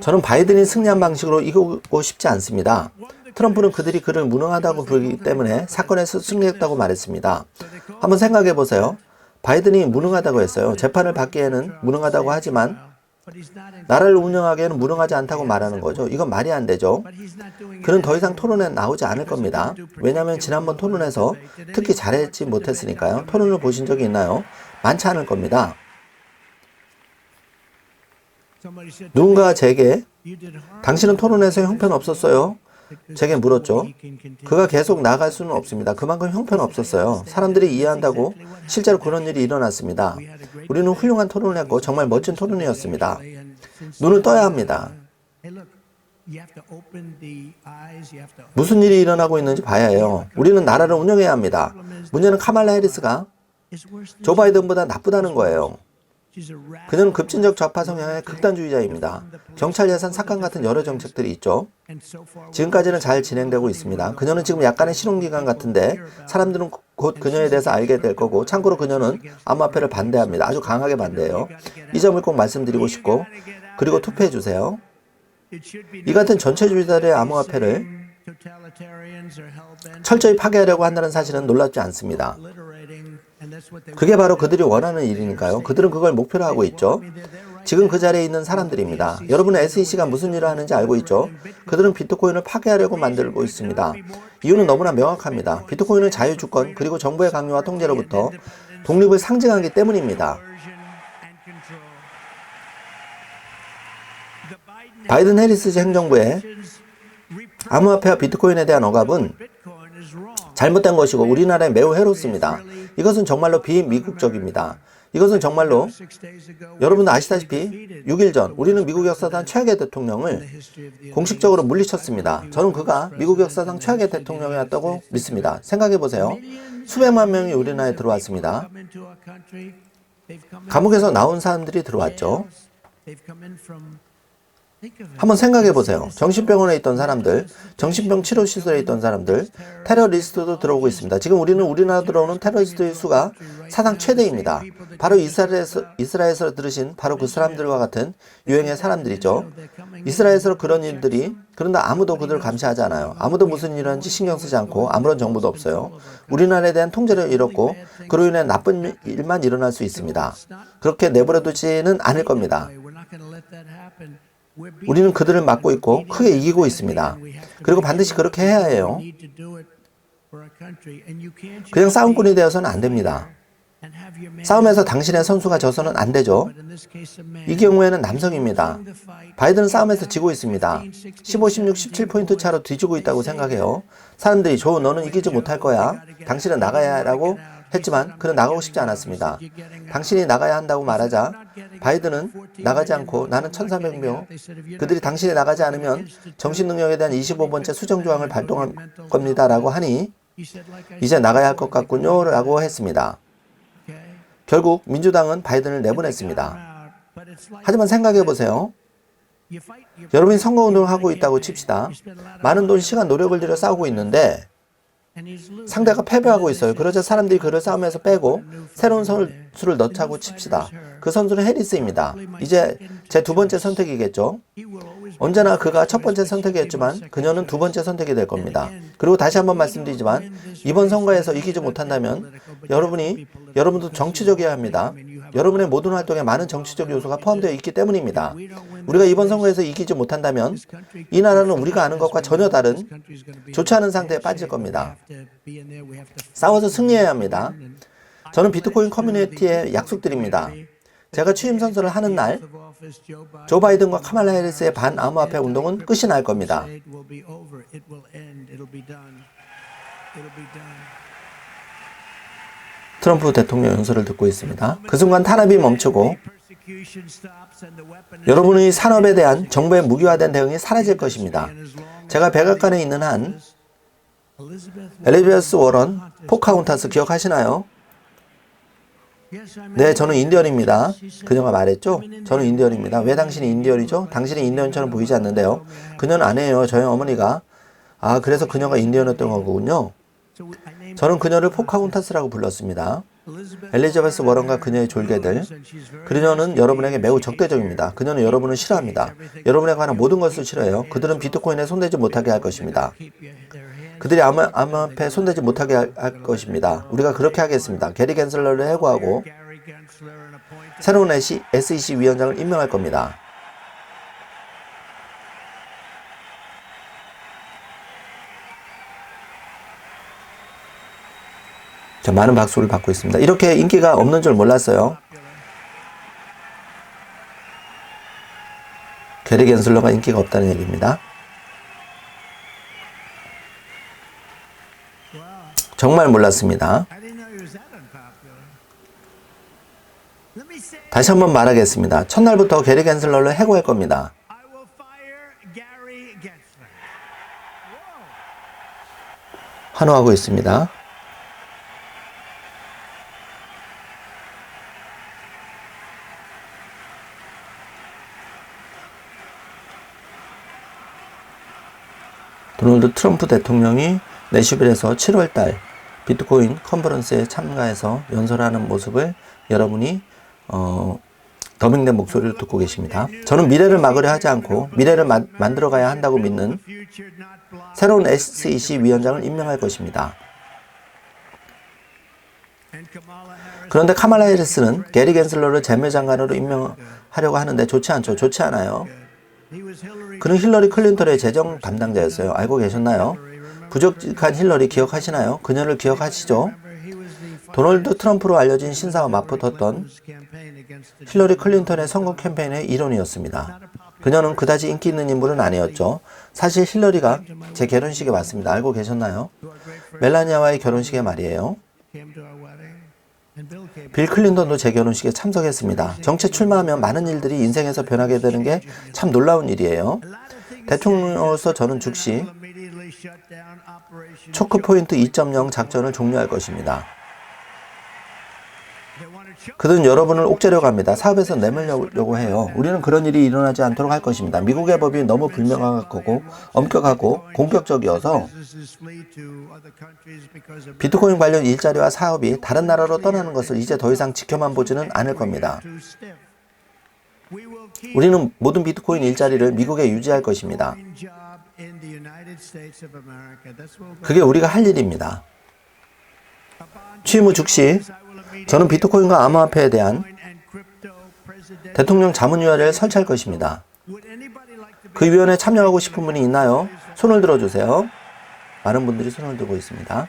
저는 바이든이 승리한 방식으로 이기고 싶지 않습니다. 트럼프는 그들이 그를 무능하다고 부르기 때문에 사건에서 승리했다고 말했습니다. 한번 생각해 보세요. 바이든이 무능하다고 했어요. 재판을 받기에는 무능하다고 하지만 나라를 운영하기에는 무능하지 않다고 말하는 거죠. 이건 말이 안 되죠. 그는 더 이상 토론에 나오지 않을 겁니다. 왜냐하면 지난번 토론에서 특히 잘했지 못했으니까요. 토론을 보신 적이 있나요? 많지 않을 겁니다. 누군가가 제게 당신은 토론에서 형편 없었어요? 제게 물었죠. 그가 계속 나아갈 수는 없습니다. 그만큼 형편 없었어요. 사람들이 이해한다고 실제로 그런 일이 일어났습니다. 우리는 훌륭한 토론을 했고 정말 멋진 토론이었습니다. 눈을 떠야 합니다. 무슨 일이 일어나고 있는지 봐야 해요. 우리는 나라를 운영해야 합니다. 문제는 카말라 해리스가 조 바이든보다 나쁘다는 거예요. 그녀는 급진적 좌파 성향의 극단주의자입니다. 경찰 예산 삭감 같은 여러 정책들이 있죠. 지금까지는 잘 진행되고 있습니다. 그녀는 지금 약간의 실험기간 같은데 사람들은 곧 그녀에 대해서 알게 될 거고, 참고로 그녀는 암호화폐를 반대합니다. 아주 강하게 반대해요. 이 점을 꼭 말씀드리고 싶고, 그리고 투표해 주세요. 이 같은 전체주의자들의 암호화폐를 철저히 파괴하려고 한다는 사실은 놀랍지 않습니다. 그게 바로 그들이 원하는 일이니까요. 그들은 그걸 목표로 하고 있죠. 지금 그 자리에 있는 사람들입니다. 여러분은 SEC가 무슨 일을 하는지 알고 있죠? 그들은 비트코인을 파괴하려고 만들고 있습니다. 이유는 너무나 명확합니다. 비트코인은 자유주권 그리고 정부의 강요와 통제로부터 독립을 상징하기 때문입니다. 바이든 해리스 행정부의 암호화폐와 비트코인에 대한 억압은 잘못된 것이고 우리나라에 매우 해롭습니다. 이것은 정말로 비미국적입니다. 이것은 정말로 여러분도 아시다시피 6일 전 우리는 미국 역사상 최악의 대통령을 공식적으로 물리쳤습니다. 저는 그가 미국 역사상 최악의 대통령이었다고 믿습니다. 생각해보세요. 수백만 명이 우리나라에 들어왔습니다. 감옥에서 나온 사람들이 들어왔죠. 한번 생각해 보세요. 정신병원에 있던 사람들, 정신병 치료시설에 있던 사람들, 테러리스트도 들어오고 있습니다. 지금 우리는 우리나라 들어오는 테러리스트의 수가 사상 최대입니다. 바로 이스라엘에서 들으신 바로 그 사람들과 같은 유형의 사람들이죠. 이스라엘에서 그런 일들이, 그런데 아무도 그들을 감시하지 않아요. 아무도 무슨 일을 하는지 신경 쓰지 않고 아무런 정보도 없어요. 우리나라에 대한 통제를 잃었고 그로 인해 나쁜 일만 일어날 수 있습니다. 그렇게 내버려두지는 않을 겁니다. 우리는 그들을 막고 있고 크게 이기고 있습니다. 그리고 반드시 그렇게 해야 해요. 그냥 싸움꾼이 되어서는 안 됩니다. 싸움에서 당신의 선수가 져서는 안 되죠. 이 경우에는 남성입니다. 바이든은 싸움에서 지고 있습니다. 15, 16, 17포인트 차로 뒤지고 있다고 생각해요. 사람들이 조 너는 이기지 못할 거야. 당신은 나가야 라고 했지만 그는 나가고 싶지 않았습니다. 당신이 나가야 한다고 말하자 바이든은 나가지 않고 나는 1400명 그들이 당신이 나가지 않으면 정신능력에 대한 25번째 수정조항을 발동할 겁니다 라고 하니 이제 나가야 할 것 같군요 라고 했습니다. 결국 민주당은 바이든을 내보냈습니다. 하지만 생각해보세요. 여러분이 선거운동을 하고 있다고 칩시다. 많은 돈, 시간, 노력을 들여 싸우고 있는데 상대가 패배하고 있어요. 그러자 사람들이 그를 싸움에서 빼고 새로운 선수를 넣자고 칩시다. 그 선수는 해리스입니다. 이제 제 두 번째 선택이겠죠. 언제나 그가 첫 번째 선택이었지만 그녀는 두 번째 선택이 될 겁니다. 그리고 다시 한번 말씀드리지만 이번 선거에서 이기지 못한다면 여러분도 정치적이어야 합니다. 여러분의 모든 활동에 많은 정치적 요소가 포함되어 있기 때문입니다. 우리가 이번 선거에서 이기지 못한다면 이 나라는 우리가 아는 것과 전혀 다른 좋지 않은 상태에 빠질 겁니다. 싸워서 승리해야 합니다. 저는 비트코인 커뮤니티에 약속드립니다. 제가 취임 선서를 하는 날 조 바이든과 카말라 해리스의 반암호화폐 운동은 끝이 날 겁니다. 트럼프 대통령 연설을 듣고 있습니다. 그 순간 탄압이 멈추고 여러분의 산업에 대한 정부의 무기화된 대응이 사라질 것입니다. 제가 백악관에 있는 한 엘리자베스 워런 포카혼타스 기억하시나요? 네, 저는 인디언입니다. 그녀가 말했죠? 저는 인디언입니다. 왜 당신이 인디언이죠? 당신이 인디언처럼 보이지 않는데요. 그녀는 아니에요. 저희 어머니가. 아, 그래서 그녀가 인디언이었던 거군요. 저는 그녀를 포카혼타스라고 불렀습니다. 엘리자베스 워런과 그녀의 졸개들. 그녀는 여러분에게 매우 적대적입니다. 그녀는 여러분을 싫어합니다. 여러분에 관한 모든 것을 싫어해요. 그들은 비트코인에 손대지 못하게 할 것입니다. 그들이 암호화폐에 손대지 못하게 할 것입니다. 우리가 그렇게 하겠습니다. 게리 갠슬러를 해고하고 새로운 SEC 위원장을 임명할 겁니다. 자, 많은 박수를 받고 있습니다. 이렇게 인기가 없는 줄 몰랐어요. 게리 갠슬러가 인기가 없다는 얘기입니다. 정말 몰랐습니다. 다시 한번 말하겠습니다. 첫날부터 게리 갠슬러를 해고할 겁니다. 환호하고 있습니다. 도널드 트럼프 대통령이 내슈빌에서 7월달 비트코인 컨퍼런스에 참가해서 연설하는 모습을 여러분이 더빙된 목소리를 듣고 계십니다. 저는 미래를 막으려 하지 않고 미래를 만들어가야 한다고 믿는 새로운 SEC 위원장을 임명할 것입니다. 그런데 카말라 해리스는 게리 겐슬러를 재무장관으로 임명하려고 하는데 좋지 않죠. 좋지 않아요. 그는 힐러리 클린턴의 재정 담당자였어요. 알고 계셨나요? 부족한 힐러리 기억하시나요? 그녀를 기억하시죠? 도널드 트럼프로 알려진 신사와 맞붙었던 힐러리 클린턴의 선거 캠페인의 일원이었습니다. 그녀는 그다지 인기 있는 인물은 아니었죠. 사실 힐러리가 제 결혼식에 왔습니다. 알고 계셨나요? 멜라니아와의 결혼식에 말이에요. 빌 클린턴도 제 결혼식에 참석했습니다. 정치 출마하면 많은 일들이 인생에서 변하게 되는 게 참 놀라운 일이에요. 대통령으로서 저는 즉시 초크포인트 2.0 작전을 종료할 것입니다. 그들은 여러분을 옥죄려고 합니다. 사업에서 내몰려고 해요. 우리는 그런 일이 일어나지 않도록 할 것입니다. 미국의 법이 너무 불명확하고 엄격하고 공격적이어서 비트코인 관련 일자리와 사업이 다른 나라로 떠나는 것을 이제 더 이상 지켜만 보지는 않을 겁니다. 우리는 모든 비트코인 일자리를 미국에 유지할 것입니다. 그게 우리가 할 일입니다. 취임 후 즉시 저는 비트코인과 암호화폐에 대한 대통령 자문위원회를 설치할 것입니다. 그 위원회에 참여하고 싶은 분이 있나요? 손을 들어주세요. 많은 분들이 손을 들고 있습니다.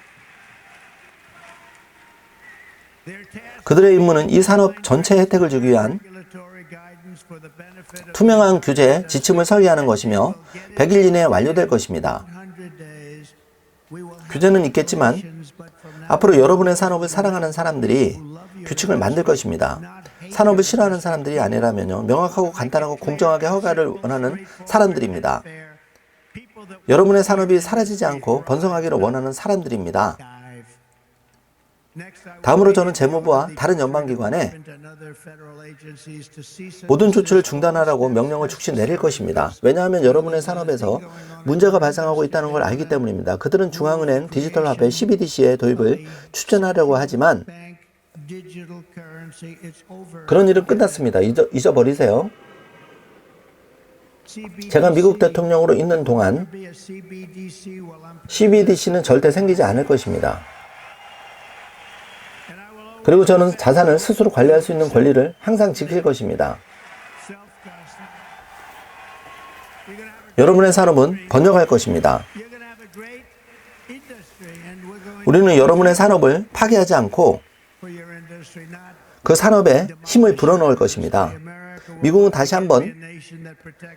그들의 임무는 이 산업 전체 혜택을 주기 위한 투명한 규제 지침을 설계하는 것이며 100일 이내에 완료될 것입니다. 규제는 있겠지만 앞으로 여러분의 산업을 사랑하는 사람들이 규칙을 만들 것입니다. 산업을 싫어하는 사람들이 아니라면요. 명확하고 간단하고 공정하게 허가를 원하는 사람들입니다. 여러분의 산업이 사라지지 않고 번성하기를 원하는 사람들입니다. 다음으로 저는 재무부와 다른 연방기관에 모든 조치를 중단하라고 명령을 즉시 내릴 것입니다. 왜냐하면 여러분의 산업에서 문제가 발생하고 있다는 걸 알기 때문입니다. 그들은 중앙은행 디지털 화폐 CBDC의 도입을 추진하려고 하지만 그런 일은 끝났습니다. 잊어버리세요. 제가 미국 대통령으로 있는 동안 CBDC는 절대 생기지 않을 것입니다. 그리고 저는 자산을 스스로 관리할 수 있는 권리를 항상 지킬 것입니다. 여러분의 산업은 번영할 것입니다. 우리는 여러분의 산업을 파괴하지 않고 그 산업에 힘을 불어넣을 것입니다. 미국은 다시 한번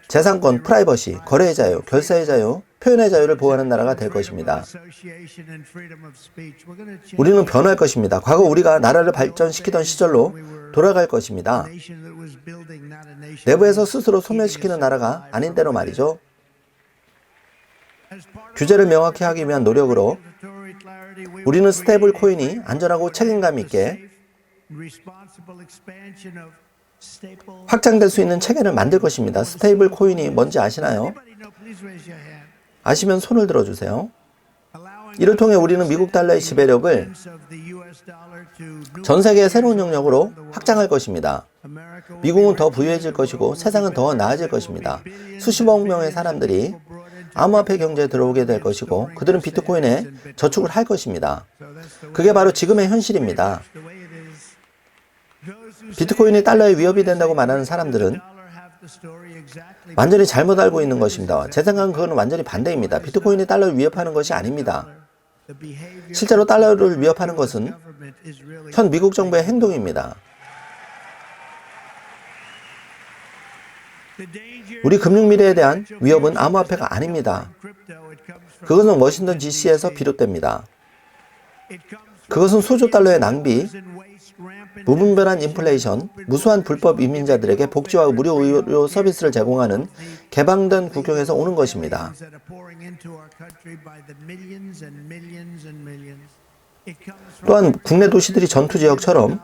재산권, 프라이버시, 거래의 자유, 결사의 자유, 표현의 자유를 보호하는 나라가 될 것입니다. 우리는 변할 것입니다. 과거 우리가 나라를 발전시키던 시절로 돌아갈 것입니다. 내부에서 스스로 소멸시키는 나라가 아닌 대로 말이죠. 규제를 명확히 하기 위한 노력으로 우리는 스테이블 코인이 안전하고 책임감 있게 확장될 수 있는 체계를 만들 것입니다. 스테이블 코인이 뭔지 아시나요? 아시면 손을 들어주세요. 이를 통해 우리는 미국 달러의 지배력을 전 세계의 새로운 영역으로 확장할 것입니다. 미국은 더 부유해질 것이고 세상은 더 나아질 것입니다. 수십억 명의 사람들이 암호화폐 경제에 들어오게 될 것이고 그들은 비트코인에 저축을 할 것입니다. 그게 바로 지금의 현실입니다. 비트코인이 달러에 위협이 된다고 말하는 사람들은 완전히 잘못 알고 있는 것입니다. 제 생각은 그건 완전히 반대입니다. 비트코인이 달러를 위협하는 것이 아닙니다. 실제로 달러를 위협하는 것은 현 미국 정부의 행동입니다. 우리 금융 미래에 대한 위협은 암호화폐가 아닙니다. 그것은 워싱턴 DC에서 비롯됩니다. 그것은 수조 달러의 낭비, 무분별한 인플레이션, 무수한 불법 이민자들에게 복지와 무료 의료 서비스를 제공하는 개방된 국경에서 오는 것입니다. 또한 국내 도시들이 전투지역처럼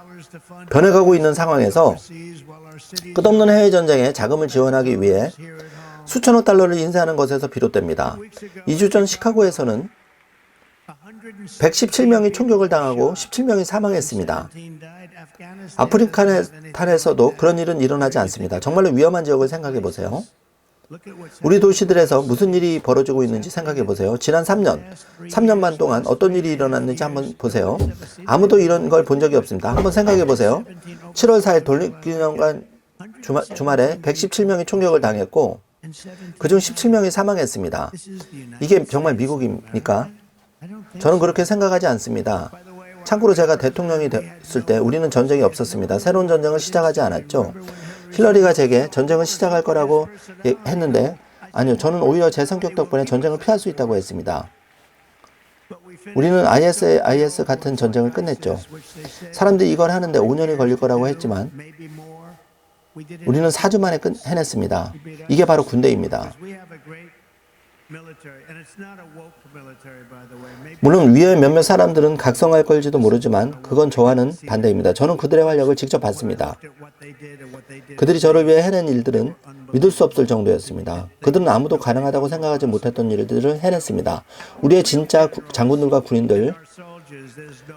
변해가고 있는 상황에서 끝없는 해외 전쟁에 자금을 지원하기 위해 수천억 달러를 인쇄하는 것에서 비롯됩니다. 2주 전 시카고에서는 117명이 총격을 당하고 17명이 사망했습니다. 아프리카탄에서도 그런 일은 일어나지 않습니다. 정말로 위험한 지역을 생각해 보세요. 우리 도시들에서 무슨 일이 벌어지고 있는지 생각해 보세요. 지난 3년 반 동안 어떤 일이 일어났는지 한번 보세요. 아무도 이런 걸 본 적이 없습니다. 한번 생각해 보세요. 7월 4일 독립기념관 주말에 117명이 총격을 당했고 그중 17명이 사망했습니다. 이게 정말 미국입니까? 저는 그렇게 생각하지 않습니다. 참고로 제가 대통령이 됐을 때 우리는 전쟁이 없었습니다. 새로운 전쟁을 시작하지 않았죠. 힐러리가 제게 전쟁을 시작할 거라고 했는데 아니요, 저는 오히려 제 성격 덕분에 전쟁을 피할 수 있다고 했습니다. 우리는 IS 같은 전쟁을 끝냈죠. 사람들이 이걸 하는데 5년이 걸릴 거라고 했지만 우리는 4주 만에 해냈습니다. 이게 바로 군대입니다. 물론 위에 몇몇 사람들은 각성할 걸지도 모르지만 그건 저와는 반대입니다. 저는 그들의 활약을 직접 봤습니다. 그들이 저를 위해 해낸 일들은 믿을 수 없을 정도였습니다. 그들은 아무도 가능하다고 생각하지 못했던 일들을 해냈습니다. 우리의 진짜 장군들과 군인들,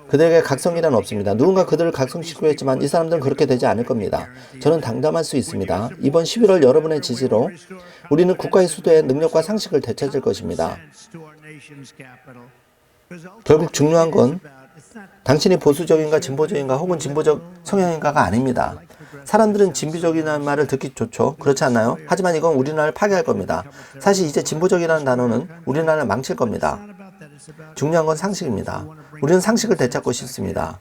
그들에게 각성이란 없습니다. 누군가 그들을 각성시키고 했지만 이 사람들은 그렇게 되지 않을 겁니다. 저는 장담할 수 있습니다. 이번 11월 여러분의 지지로 우리는 국가의 수도의 능력과 상식을 되찾을 것입니다. 결국 중요한 건 당신이 보수적인가 진보적인가 혹은 진보적 성향인가가 아닙니다. 사람들은 진보적이라는 말을 듣기 좋죠. 그렇지 않나요? 하지만 이건 우리나라를 파괴할 겁니다. 사실 이제 진보적이라는 단어는 우리나라를 망칠 겁니다. 중요한 건 상식입니다. 우리는 상식을 되찾고 싶습니다.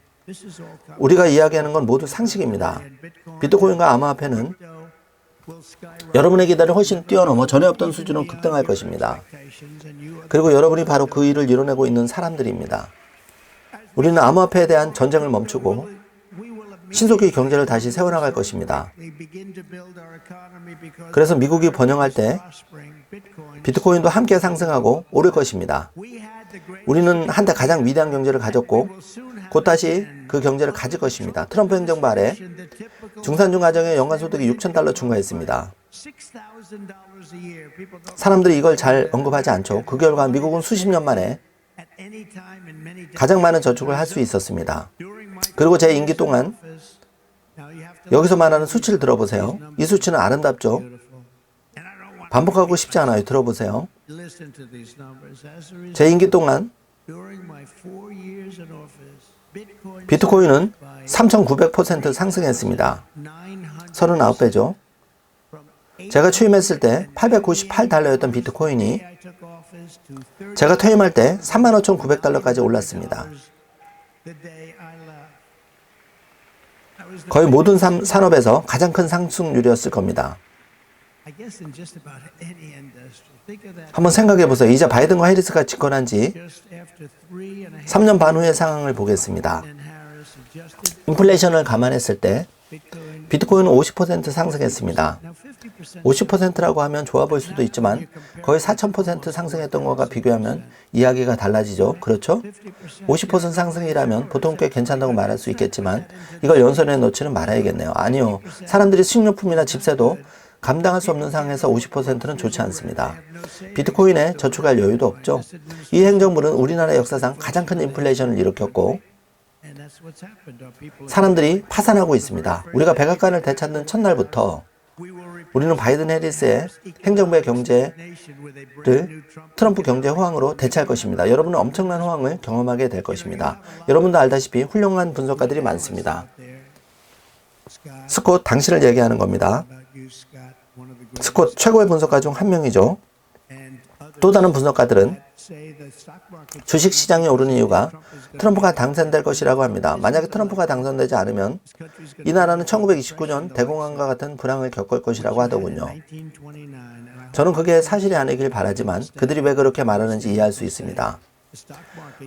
우리가 이야기하는 건 모두 상식입니다. 비트코인과 암호화폐는 여러분의 기대를 훨씬 뛰어넘어 전에 없던 수준으로 급등할 것입니다. 그리고 여러분이 바로 그 일을 이뤄내고 있는 사람들입니다. 우리는 암호화폐에 대한 전쟁을 멈추고 신속히 경제를 다시 세워나갈 것입니다. 그래서 미국이 번영할 때 비트코인도 함께 상승하고 오를 것입니다. 우리는 한때 가장 위대한 경제를 가졌고 곧 다시 그 경제를 가질 것입니다. 트럼프 행정부 아래 중산중 가정의 연간소득이 $6,000 증가했습니다. 사람들이 이걸 잘 언급하지 않죠. 그 결과 미국은 수십 년 만에 가장 많은 저축을 할 수 있었습니다. 그리고 제 임기 동안 여기서 말하는 수치를 들어보세요. 이 수치는 아름답죠? 반복하고 싶지 않아요. 들어보세요. 제 임기 동안 비트코인은 3,900% 상승했습니다. 39배죠. 제가 취임했을 때 $898였던 비트코인이 제가 퇴임할 때 35,900달러까지 올랐습니다. 거의 모든 산업에서 가장 큰 상승률이었을 겁니다. 한번 생각해 보세요. 이제 바이든과 해리스가 집권한 지 3년 반 후의 상황을 보겠습니다. 인플레이션을 감안했을 때 비트코인은 50% 상승했습니다. 50%라고 하면 좋아 보일 수도 있지만 거의 4,000% 상승했던 것과 비교하면 이야기가 달라지죠. 그렇죠? 50% 상승이라면 보통 꽤 괜찮다고 말할 수 있겠지만 이걸 연선에 넣지는 말아야겠네요. 아니요. 사람들이 식료품이나 집세도 감당할 수 없는 상황에서 50%는 좋지 않습니다. 비트코인에 저축할 여유도 없죠. 이 행정부는 우리나라 역사상 가장 큰 인플레이션을 일으켰고 사람들이 파산하고 있습니다. 우리가 백악관을 되찾는 첫날부터 우리는 바이든 해리스의 행정부의 경제를 트럼프 경제 호황으로 대체할 것입니다. 여러분은 엄청난 호황을 경험하게 될 것입니다. 여러분도 알다시피 훌륭한 분석가들이 많습니다. 스콧, 당신을 얘기하는 겁니다. 스콧 최고의 분석가 중 한 명이죠. 또 다른 분석가들은 주식시장이 오르는 이유가 트럼프가 당선될 것이라고 합니다. 만약에 트럼프가 당선되지 않으면 이 나라는 1929년 대공황과 같은 불황을 겪을 것이라고 하더군요. 저는 그게 사실이 아니길 바라지만 그들이 왜 그렇게 말하는지 이해할 수 있습니다.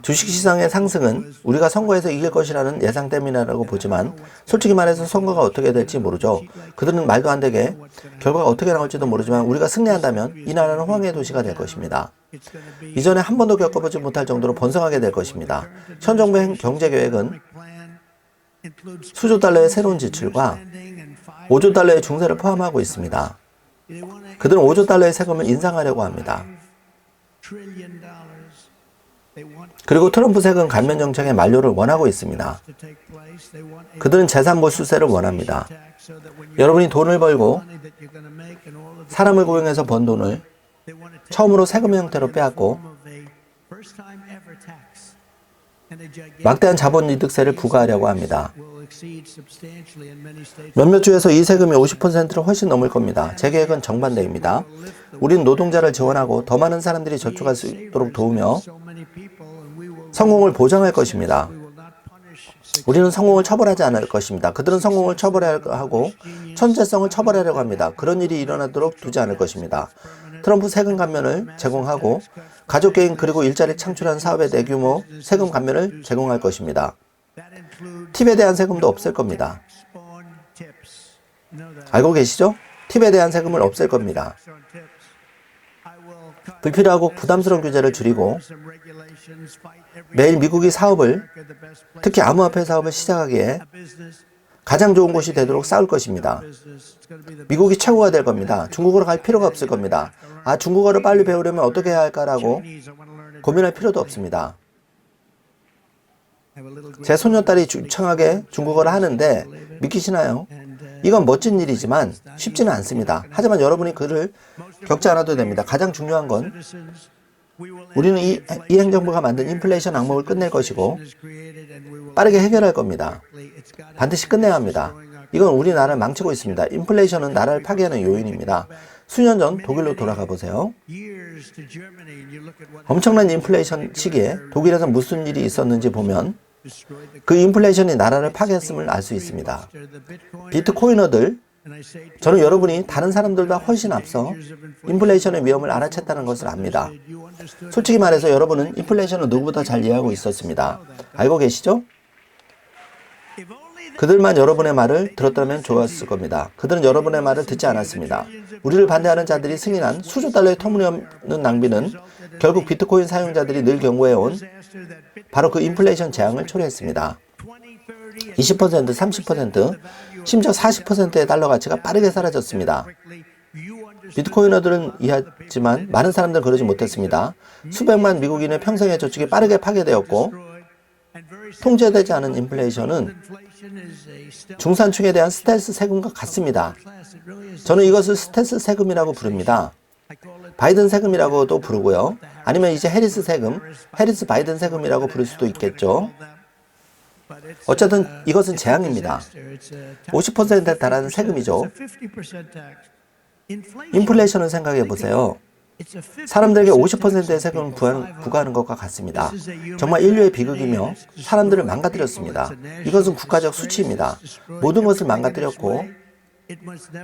주식시장의 상승은 우리가 선거에서 이길 것이라는 예상 때문이라고 보지만 솔직히 말해서 선거가 어떻게 될지 모르죠. 그들은 말도 안 되게 결과가 어떻게 나올지도 모르지만 우리가 승리한다면 이 나라는 호황의 도시가 될 것입니다. 이전에 한 번도 겪어보지 못할 정도로 번성하게 될 것입니다. 현 정부의 경제계획은 수조 달러의 새로운 지출과 5조 달러의 중세를 포함하고 있습니다. 그들은 5조 달러의 세금을 인상하려고 합니다. 그리고 트럼프 세금 감면 정책의 만료를 원하고 있습니다. 그들은 재산 몰수세를 원합니다. 여러분이 돈을 벌고 사람을 고용해서 번 돈을 처음으로 세금 형태로 빼앗고 막대한 자본이득세를 부과하려고 합니다. 몇몇 주에서 이 세금이 50%를 훨씬 넘을 겁니다. 제 계획은 정반대입니다. 우리는 노동자를 지원하고 더 많은 사람들이 저축할 수 있도록 도우며 성공을 보장할 것입니다. 우리는 성공을 처벌하지 않을 것입니다. 그들은 성공을 처벌하고 천재성을 처벌하려고 합니다. 그런 일이 일어나도록 두지 않을 것입니다. 트럼프 세금 감면을 제공하고 가족 개인 그리고 일자리를 창출한 사업의 대규모 세금 감면을 제공할 것입니다. 팁에 대한 세금도 없앨 겁니다. 알고 계시죠? 팁에 대한 세금을 없앨 겁니다. 불필요하고 부담스러운 규제를 줄이고 매일 미국이 사업을, 특히 암호화폐 사업을 시작하기에 가장 좋은 곳이 되도록 싸울 것입니다. 미국이 최고가 될 겁니다. 중국어로 갈 필요가 없을 겁니다. 중국어를 빨리 배우려면 어떻게 해야 할까라고 고민할 필요도 없습니다. 제 손녀딸이 유창하게 중국어를 하는데 믿기시나요? 이건 멋진 일이지만 쉽지는 않습니다. 하지만 여러분이 그를 겪지 않아도 됩니다. 가장 중요한 건 우리는 이 행정부가 만든 인플레이션 악몽을 끝낼 것이고 빠르게 해결할 겁니다. 반드시 끝내야 합니다. 이건 우리나라를 망치고 있습니다. 인플레이션은 나라를 파괴하는 요인입니다. 수년 전 독일로 돌아가 보세요. 엄청난 인플레이션 시기에 독일에서 무슨 일이 있었는지 보면 그 인플레이션이 나라를 파괴했음을 알 수 있습니다. 비트코이너들, 저는 여러분이 다른 사람들보다 훨씬 앞서 인플레이션의 위험을 알아챘다는 것을 압니다. 솔직히 말해서 여러분은 인플레이션을 누구보다 잘 이해하고 있었습니다. 알고 계시죠? 그들만 여러분의 말을 들었다면 좋았을 겁니다. 그들은 여러분의 말을 듣지 않았습니다. 우리를 반대하는 자들이 승인한 수조 달러의 터무니없는 낭비는 결국 비트코인 사용자들이 늘 경고해온 바로 그 인플레이션 재앙을 초래했습니다. 20%, 30%, 심지어 40%의 달러 가치가 빠르게 사라졌습니다. 비트코이너들은 이해하지만 많은 사람들은 그러지 못했습니다. 수백만 미국인의 평생의 저축이 빠르게 파괴되었고 통제되지 않은 인플레이션은 중산층에 대한 스텔스 세금과 같습니다. 저는 이것을 스텔스 세금이라고 부릅니다. 바이든 세금이라고도 부르고요. 아니면 이제 해리스 세금, 해리스 바이든 세금이라고 부를 수도 있겠죠. 어쨌든 이것은 재앙입니다. 50%에 달하는 세금이죠. 인플레이션을 생각해 보세요. 사람들에게 50%의 세금을 부과하는 것과 같습니다. 정말 인류의 비극이며 사람들을 망가뜨렸습니다. 이것은 국가적 수치입니다. 모든 것을 망가뜨렸고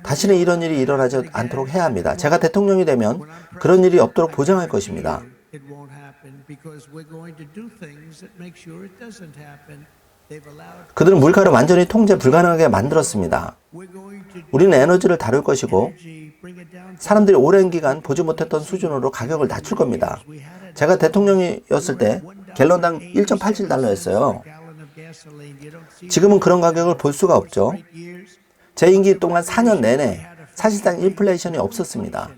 다시는 이런 일이 일어나지 않도록 해야 합니다. 제가 대통령이 되면 그런 일이 없도록 보장할 것입니다. 그들은 물가를 완전히 통제 불가능하게 만들었습니다. 우리는 에너지를 다룰 것이고 사람들이 오랜 기간 보지 못했던 수준으로 가격을 낮출 겁니다. 제가 대통령이었을 때 갤런당 1.87달러였어요. 지금은 그런 가격을 볼 수가 없죠. 제 임기 동안 4년 내내 사실상 인플레이션이 없었습니다.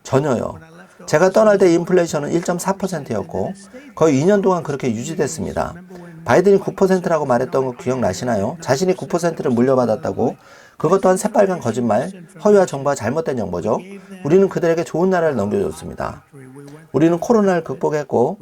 전혀요. 제가 떠날 때 인플레이션은 1.4%였고 거의 2년 동안 그렇게 유지됐습니다. 바이든이 9%라고 말했던 거 기억나시나요? 자신이 9%를 물려받았다고. 그것 또한 새빨간 거짓말, 허위와 정보가 잘못된 정보죠. 우리는 그들에게 좋은 나라를 넘겨줬습니다. 우리는 코로나를 극복했고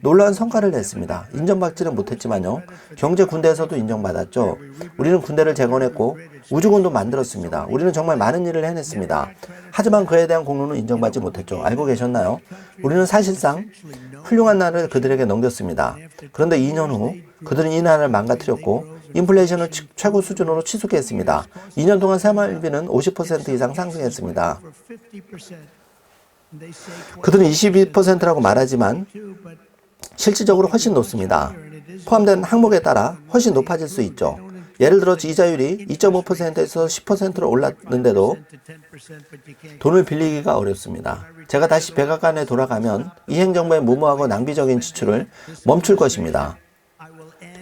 놀라운 성과를 냈습니다. 인정받지는 못했지만요. 경제 군대에서도 인정받았죠. 우리는 군대를 재건했고 우주군도 만들었습니다. 우리는 정말 많은 일을 해냈습니다. 하지만 그에 대한 공로는 인정받지 못했죠. 알고 계셨나요? 우리는 사실상 훌륭한 나라를 그들에게 넘겼습니다. 그런데 2년 후 그들은 이 나라를 망가뜨렸고 인플레이션을 최고 수준으로 치솟게 했습니다. 2년 동안 생활비는 50% 이상 상승했습니다. 그들은 22%라고 말하지만 실질적으로 훨씬 높습니다. 포함된 항목에 따라 훨씬 높아질 수 있죠. 예를 들어 이자율이 2.5%에서 10%로 올랐는데도 돈을 빌리기가 어렵습니다. 제가 다시 백악관에 돌아가면 이 행정부의 무모하고 낭비적인 지출을 멈출 것입니다.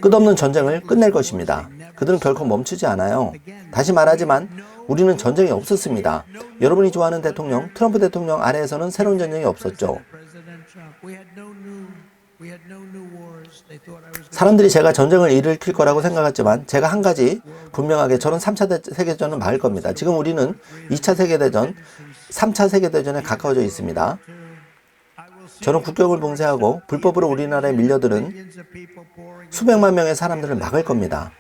끝없는 전쟁을 끝낼 것입니다. 그들은 결코 멈추지 않아요. 다시 말하지만 우리는 전쟁이 없었습니다. 여러분이 좋아하는 대통령, 트럼프 대통령 아래에서는 새로운 전쟁이 없었죠. 사람들이 제가 전쟁을 일으킬 거라고 생각했지만 제가 한 가지 분명하게 저는 3차 세계대전은 막을 겁니다. 지금 우리는 2차 세계대전, 3차 세계대전에 가까워져 있습니다. 저는 국경을 봉쇄하고 불법으로 우리나라에 밀려드는 수백만 명의 사람들을 막을 겁니다.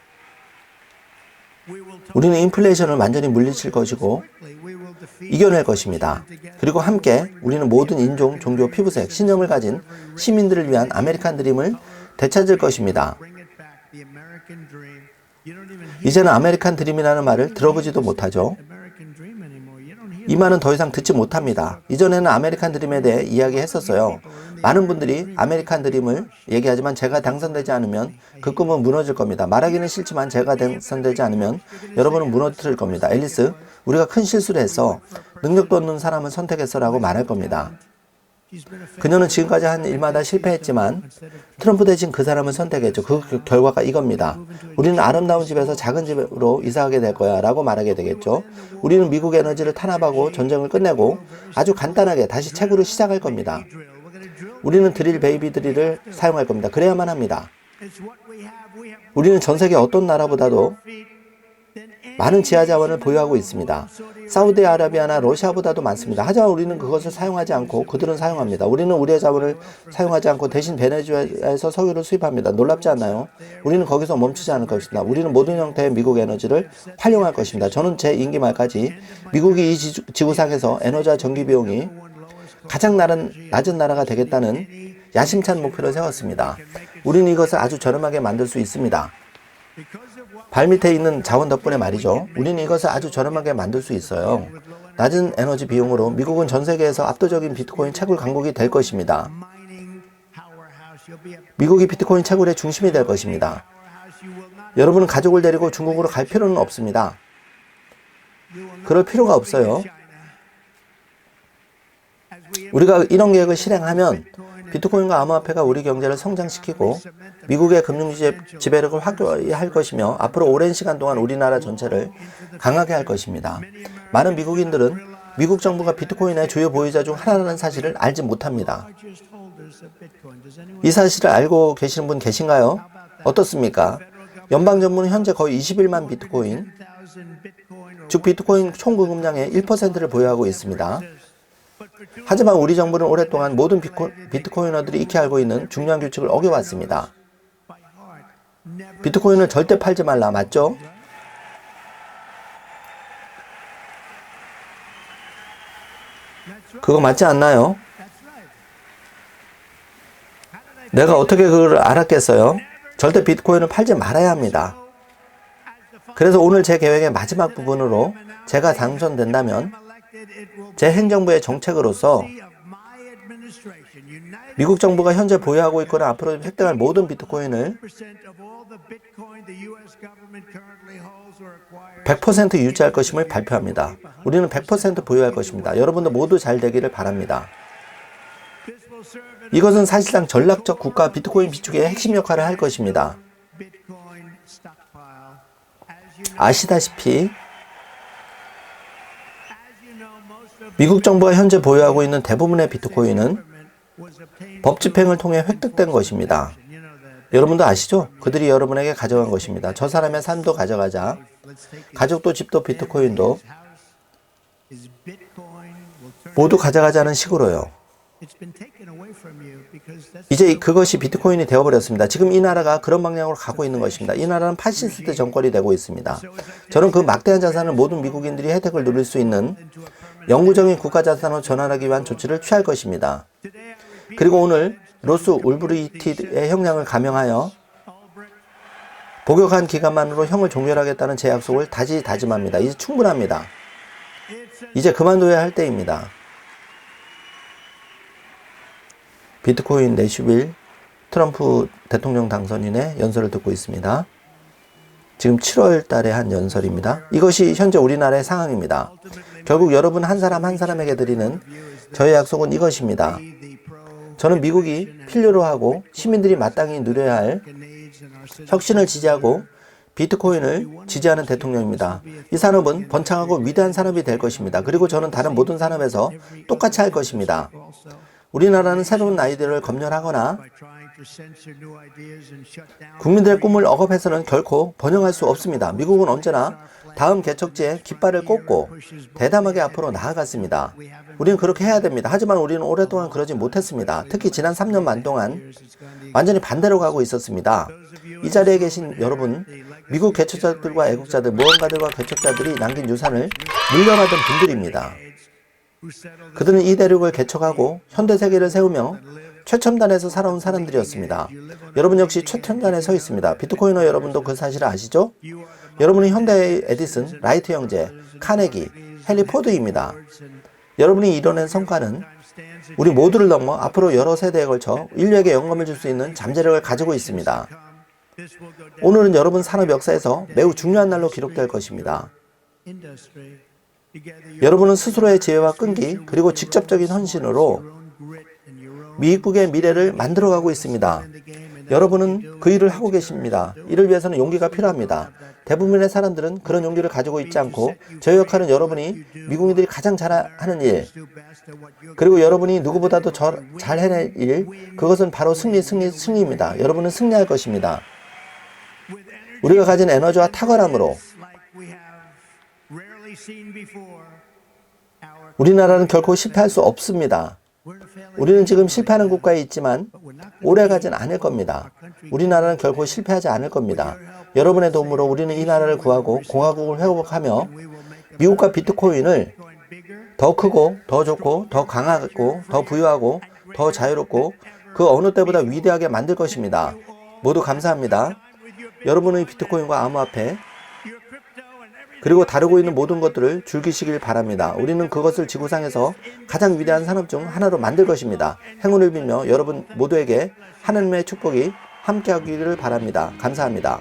우리는 인플레이션을 완전히 물리칠 것이고 이겨낼 것입니다. 그리고 함께 우리는 모든 인종, 종교, 피부색, 신념을 가진 시민들을 위한 아메리칸 드림을 되찾을 것입니다. 이제는 아메리칸 드림이라는 말을 들어보지도 못하죠. 이 말은 더 이상 듣지 못합니다. 이전에는 아메리칸 드림에 대해 이야기했었어요. 많은 분들이 아메리칸 드림을 얘기하지만 제가 당선되지 않으면 그 꿈은 무너질 겁니다. 말하기는 싫지만 제가 당선되지 않으면 여러분은 무너뜨릴 겁니다. 앨리스, 우리가 큰 실수를 했어. 능력도 없는 사람을 선택했어 라고 말할 겁니다. 그녀는 지금까지 한 일마다 실패했지만 트럼프 대신 그 사람을 선택했죠. 그 결과가 이겁니다. 우리는 아름다운 집에서 작은 집으로 이사하게 될 거야 라고 말하게 되겠죠. 우리는 미국 에너지를 탄압하고 전쟁을 끝내고 아주 간단하게 다시 채굴을 시작할 겁니다. 우리는 드릴 베이비 드릴을 사용할 겁니다. 그래야만 합니다. 우리는 전 세계 어떤 나라보다도 많은 지하 자원을 보유하고 있습니다. 사우디아라비아나 러시아보다도 많습니다. 하지만 우리는 그것을 사용하지 않고 그들은 사용합니다. 우리는 우리의 자원을 사용하지 않고 대신 베네수엘에서 석유를 수입합니다. 놀랍지 않나요? 우리는 거기서 멈추지 않을 것입니다. 우리는 모든 형태의 미국 에너지를 활용할 것입니다. 저는 제 임기 말까지 미국이 이 지구상에서 에너지와 전기 비용이 가장 낮은 나라가 되겠다는 야심찬 목표를 세웠습니다. 우리는 이것을 아주 저렴하게 만들 수 있습니다. 발밑에 있는 자원 덕분에 말이죠. 우리는 이것을 아주 저렴하게 만들 수 있어요. 낮은 에너지 비용으로 미국은 전 세계에서 압도적인 비트코인 채굴 강국이 될 것입니다. 미국이 비트코인 채굴의 중심이 될 것입니다. 여러분은 가족을 데리고 중국으로 갈 필요는 없습니다. 그럴 필요가 없어요. 우리가 이런 계획을 실행하면 비트코인과 암호화폐가 우리 경제를 성장시키고 미국의 금융 지배력을 확대할 것이며 앞으로 오랜 시간 동안 우리나라 전체를 강하게 할 것입니다. 많은 미국인들은 미국 정부가 비트코인의 주요 보유자 중 하나라는 사실을 알지 못합니다. 이 사실을 알고 계시는 분 계신가요? 어떻습니까? 연방정부는 현재 거의 21만 비트코인, 즉 비트코인 총 공급량의 1%를 보유하고 있습니다. 하지만 우리 정부는 오랫동안 모든 비트코이너들이 익히 알고 있는 중요한 규칙을 어겨왔습니다. 비트코인을 절대 팔지 말라, 맞죠? 그거 맞지 않나요? 내가 어떻게 그걸 알았겠어요? 절대 비트코인을 팔지 말아야 합니다. 그래서 오늘 제 계획의 마지막 부분으로 제가 당선된다면 제 행정부의 정책으로서 미국 정부가 현재 보유하고 있거나 앞으로 획득할 모든 비트코인을 100% 유지할 것임을 발표합니다. 우리는 100% 보유할 것입니다. 여러분도 모두 잘 되기를 바랍니다. 이것은 사실상 전략적 국가 비트코인 비축의 핵심 역할을 할 것입니다. 아시다시피 미국 정부가 현재 보유하고 있는 대부분의 비트코인은 법 집행을 통해 획득된 것입니다. 여러분도 아시죠? 그들이 여러분에게 가져간 것입니다. 저 사람의 삶도 가져가자. 가족도 집도 비트코인도 모두 가져가자는 식으로요. 이제 그것이 비트코인이 되어버렸습니다. 지금 이 나라가 그런 방향으로 가고 있는 것입니다. 이 나라는 파시스트 정권이 되고 있습니다. 저는 그 막대한 자산을 모든 미국인들이 혜택을 누릴 수 있는 영구적인 국가자산으로 전환하기 위한 조치를 취할 것입니다. 그리고 오늘 로스 울브리히트의 형량을 감형하여 복역한 기간만으로 형을 종결하겠다는 제 약속을 다짐합니다. 이제 충분합니다. 이제 그만둬야 할 때입니다. 비트코인 내슈빌 트럼프 대통령 당선인의 연설을 듣고 있습니다. 지금 7월 달에 한 연설입니다. 이것이 현재 우리나라의 상황입니다. 결국 여러분 한 사람 한 사람에게 드리는 저의 약속은 이것입니다. 저는 미국이 필요로 하고 시민들이 마땅히 누려야 할 혁신을 지지하고 비트코인을 지지하는 대통령입니다. 이 산업은 번창하고 위대한 산업이 될 것입니다. 그리고 저는 다른 모든 산업에서 똑같이 할 것입니다. 우리나라는 새로운 아이디어를 검열하거나 국민들의 꿈을 억압해서는 결코 번영할 수 없습니다. 미국은 언제나 다음 개척지에 깃발을 꽂고 대담하게 앞으로 나아갔습니다. 우리는 그렇게 해야 됩니다. 하지만 우리는 오랫동안 그러지 못했습니다. 특히 지난 3년만 동안 완전히 반대로 가고 있었습니다. 이 자리에 계신 여러분, 미국 개척자들과 애국자들, 모험가들과 개척자들이 남긴 유산을 물려받은 분들입니다. 그들은 이 대륙을 개척하고 현대세계를 세우며 최첨단에서 살아온 사람들이었습니다. 여러분 역시 최첨단에 서 있습니다. 비트코이너 여러분도 그 사실을 아시죠? 여러분은 현대의 에디슨, 라이트 형제, 카네기, 헨리 포드입니다. 여러분이 이뤄낸 성과는 우리 모두를 넘어 앞으로 여러 세대에 걸쳐 인류에게 영감을 줄 수 있는 잠재력을 가지고 있습니다. 오늘은 여러분 산업 역사에서 매우 중요한 날로 기록될 것입니다. 여러분은 스스로의 지혜와 끈기 그리고 직접적인 헌신으로 미국의 미래를 만들어가고 있습니다. 여러분은 그 일을 하고 계십니다. 이를 위해서는 용기가 필요합니다. 대부분의 사람들은 그런 용기를 가지고 있지 않고 저희 역할은 여러분이 미국인들이 가장 잘하는 일 그리고 여러분이 누구보다도 잘 해낼 일 그것은 바로 승리입니다. 여러분은 승리할 것입니다. 우리가 가진 에너지와 탁월함으로 우리나라는 결코 실패할 수 없습니다. 우리는 지금 실패하는 국가에 있지만 오래 가진 않을 겁니다. 우리나라는 결코 실패하지 않을 겁니다. 여러분의 도움으로 우리는 이 나라를 구하고 공화국을 회복하며 미국과 비트코인을 더 크고 더 좋고 더 강하고 더 부유하고 더 자유롭고 그 어느 때보다 위대하게 만들 것입니다. 모두 감사합니다. 여러분의 비트코인과 암호화폐 그리고 다루고 있는 모든 것들을 즐기시길 바랍니다. 우리는 그것을 지구상에서 가장 위대한 산업 중 하나로 만들 것입니다. 행운을 빌며 여러분 모두에게 하나님의 축복이 함께하기를 바랍니다. 감사합니다.